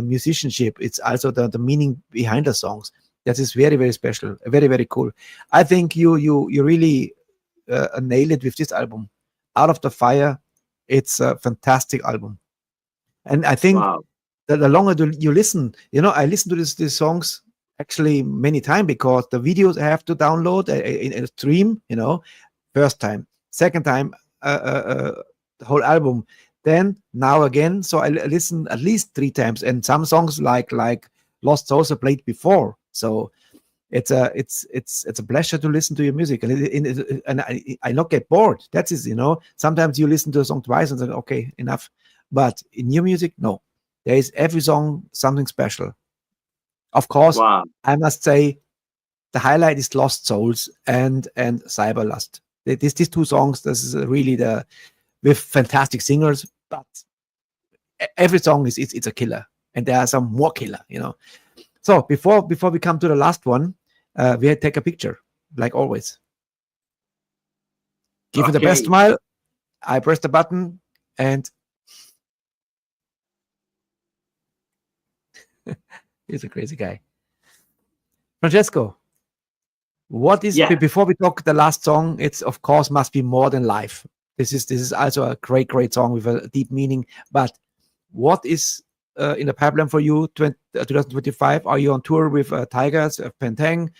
musicianship. It's also the meaning behind the songs. That is very, very special, very, very cool. I think you really nailed it with this album. Out of the Fire, it's a fantastic album. And I think that the longer you listen, you know, I listen to these songs actually many times because the videos I have to download in a stream, you know, first time, second time, the whole album, then now again. So I listen at least 3 times, and some songs like Lost Souls I played before. So it's a pleasure to listen to your music, and I not get bored. That is, you know, sometimes you listen to a song twice and say, okay, enough. But in your music, no, there is every song something special. Of course, I must say the highlight is Lost Souls and Cyberlust. These 2 songs, this is really with fantastic singers, but every song it's a killer, and there are some more killer, you know. So before we come to the last one, we take a picture, like always. Give you the best smile. I press the button, and he's a crazy guy. Francesco, what is before we talk the last song? It's of course must be More Than Life. This is also a great song with a deep meaning. But what is in the pipeline for you 2025? Are you on tour with Tigers, Pentang?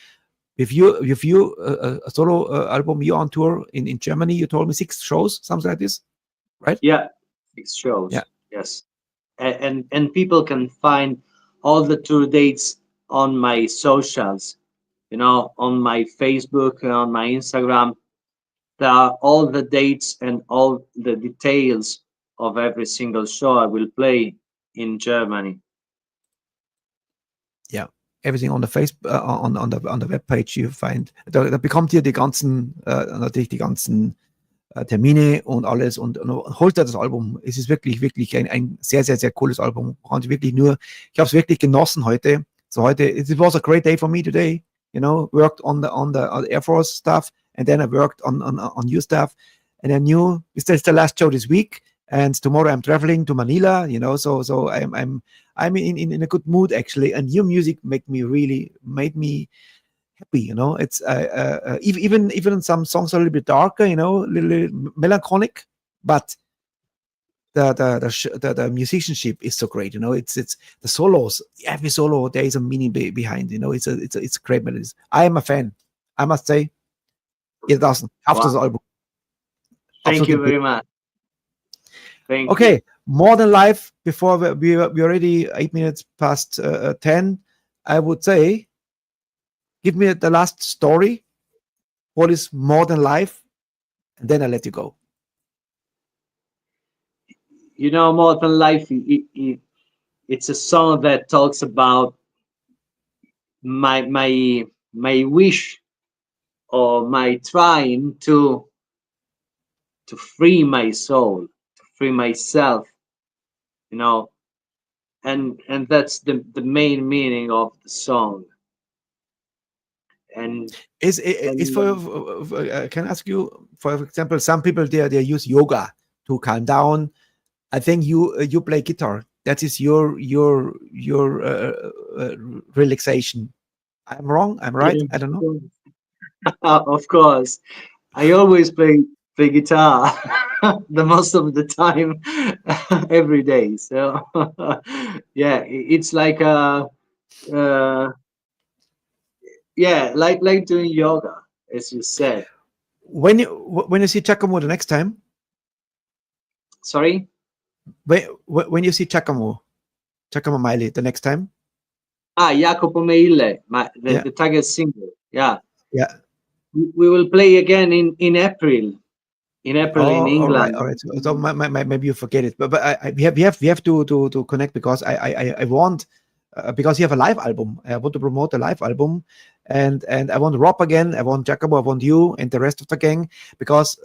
With you a solo album, you're on tour in Germany. You told me 6 shows, something like this, right? Yeah, 6 shows. Yeah. Yes, and people can find all the tour dates on my socials, you know, on my Facebook, on my Instagram. There are all the dates and all the details of every single show I will play in Germany. Ja, everything on the Facebook, on the Webpage you find. Da bekommt ihr die ganzen, natürlich die ganzen Termine und alles und holt da das Album. Es ist wirklich ein sehr, sehr, sehr cooles Album. Ich habe es wirklich genossen heute. So heute, it was a great day for me today. You know, worked on the Airforce stuff, and then I worked on your stuff, and I knew it's the last show this week. And tomorrow I'm traveling to Manila, so I'm in a good mood actually. And your music made me happy, It's even some songs are a little bit darker, a little melancholic, but the musicianship is so great, It's the solos. Every solo there is a meaning behind, It's great melodies. I am a fan, I must say. It doesn't after Wow. the album. Thank Absolutely you very great. much. Thank Okay, you. More Than Life. Before we're already 8 minutes past 10, I would say, give me the last story. What is More Than Life? And then I'll let you go. More Than Life, it's a song that talks about my wish or my trying to free my soul, to free myself, and that's the main meaning of the song. And Is for can I ask you, for example, some people they use yoga to calm down. I think you play guitar. That is your relaxation. I'm wrong? I'm right? I don't know. Of course, I always play guitar the most of the time, every day. So yeah, it's like like doing yoga, as you said. When you see Giacomo the next time, Sorry. when you see Giacomo Miley the next time. Jacopo Meile, Yeah. the target singer. Yeah. Yeah. We will play again in April. In England. All right. So maybe you forget it, but we have to connect, because I want, because you have a live album. I want to promote a live album, and I want Rob again. I want Giacomo. I want you and the rest of the gang, because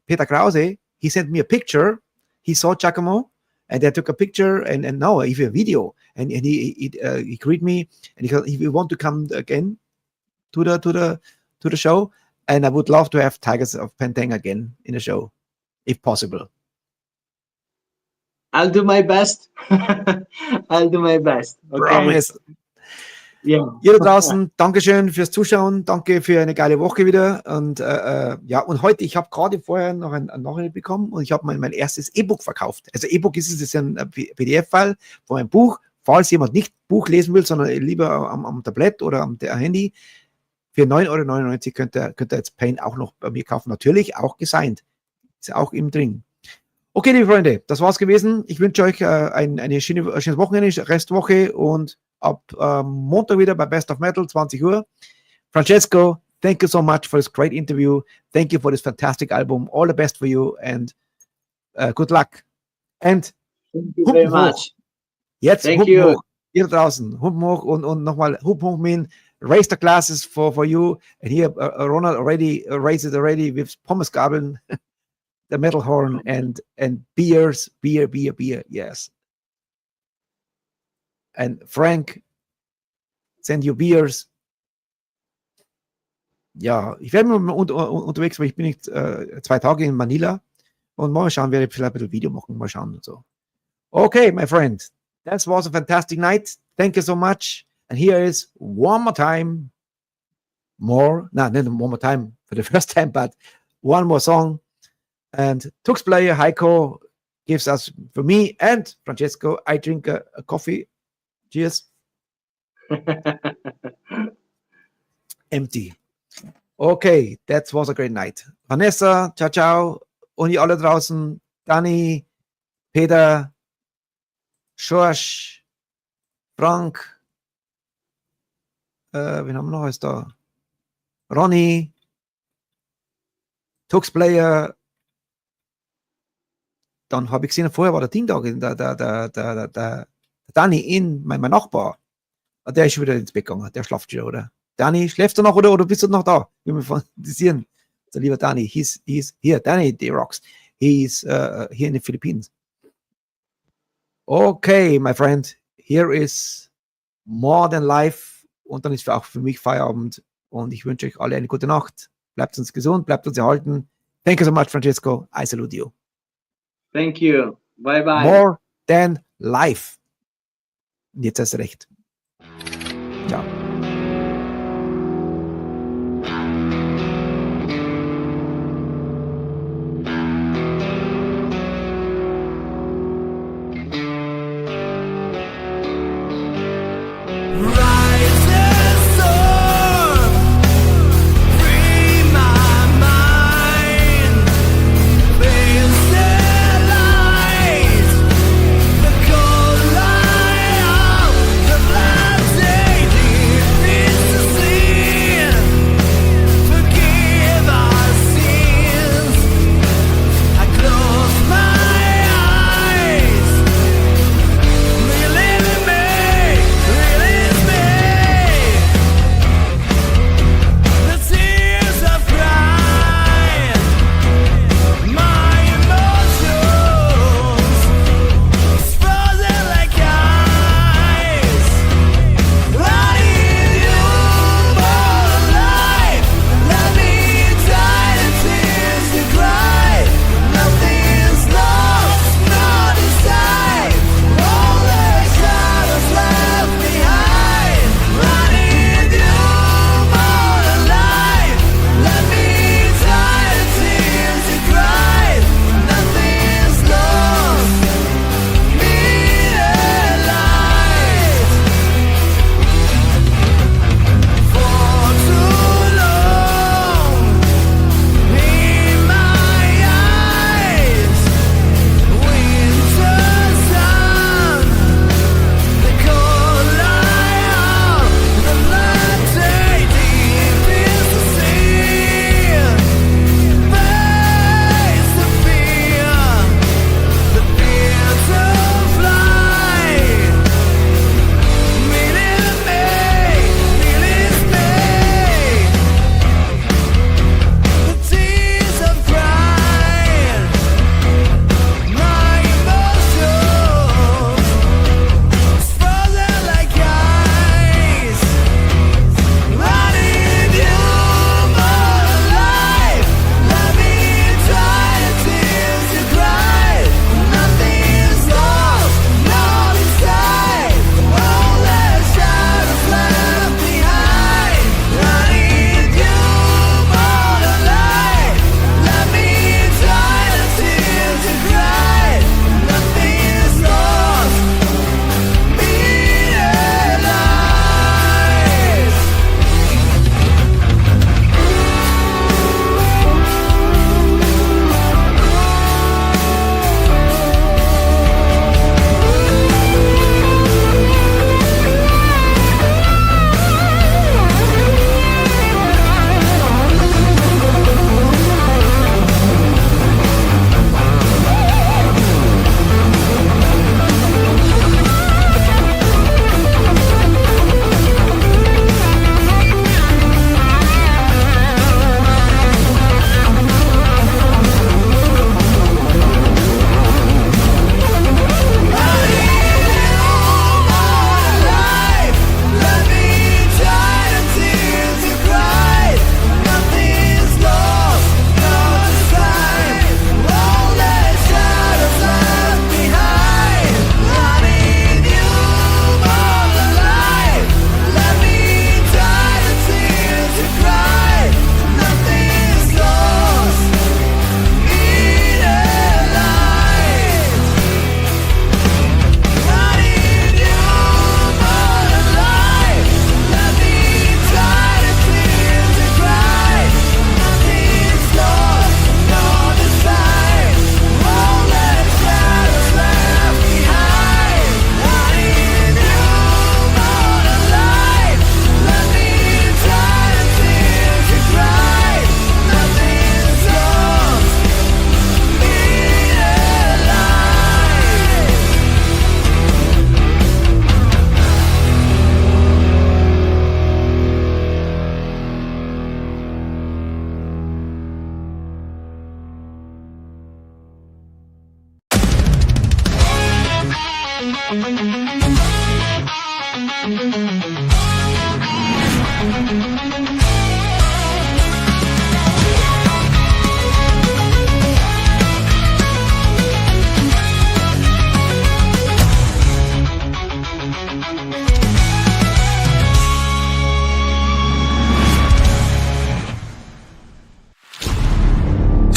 Peter Krause, he sent me a picture. He saw Giacomo, and they took a picture, and now even a video, and he greeted me, and he want to come again to the show. And I would love to have Tigers of Pentang again in the show, if possible. I'll do my best. I'll do my best. Okay. Promise. Ja. Ihr da draußen, Dankeschön fürs Zuschauen, danke für eine geile Woche wieder. Und und heute, ich habe gerade vorher noch ein Nachricht bekommen, und ich habe mein erstes E-Book verkauft. Also E-Book ist es ein PDF-File von einem Buch, falls jemand nicht Buch lesen will, sondern lieber am Tablet oder am Handy. Für 9,99 € könnt ihr jetzt Pain auch noch bei mir kaufen. Natürlich auch gesigned. Ist ja auch im drin. Okay, liebe Freunde, das war's gewesen. Ich wünsche euch eine schönes Wochenende, Restwoche, und ab Montag wieder bei Best of Metal, 20 Uhr. Francesco, thank you so much for this great interview. Thank you for this fantastic album. All the best for you, and good luck. And thank you very much. Jetzt thank you. Hoch. Ihr draußen, Hupen hoch, und nochmal Hupen hoch mean. Raise the glasses for you. And here Ronald already raised it already with Pommesgabeln, the metal horn, and beers, beer. Yes. And Frank, send you beers. Ja, ich werde mal unterwegs, weil ich bin nicht 2 Tage in Manila, und mal schauen, werde ich vielleicht ein bisschen Video machen, mal schauen und so. Okay, my friend, that was a fantastic night. Thank you so much. And here is one more time, not one more time for the first time, but one more song. And Tux player Heiko gives us, for me and Francesco, I drink a coffee. Cheers. Empty. Okay, that was a great night. Vanessa, ciao, ciao. Und ihr alle draußen, Dani, Peter, Schorsch, Frank, wen haben wir noch als da? Ronny, Tuxplayer, dann habe ich gesehen, vorher war der Ding-Dog, der Dani mein Nachbar. Der ist schon wieder ins Bett gegangen, der schlaft schon, oder? Dani, schläfst du noch, oder bist du noch da? Wir mich interessieren. Der lieber Dani, he's here. Dani, the rocks. He's here in the Philippines. Okay, my friend, here is More Than Life. Und dann ist auch für mich Feierabend. Und ich wünsche euch alle eine gute Nacht. Bleibt uns gesund, bleibt uns erhalten. Thank you so much, Francesco. I salute you. Thank you. Bye bye. More than life. Und jetzt hast du recht. Ja. The cold light of the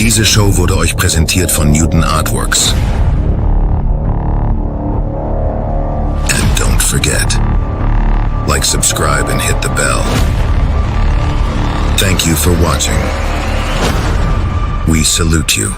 Diese Show wurde euch präsentiert von Newton Artworks. And don't forget, like, subscribe and hit the bell. Thank you for watching. We salute you.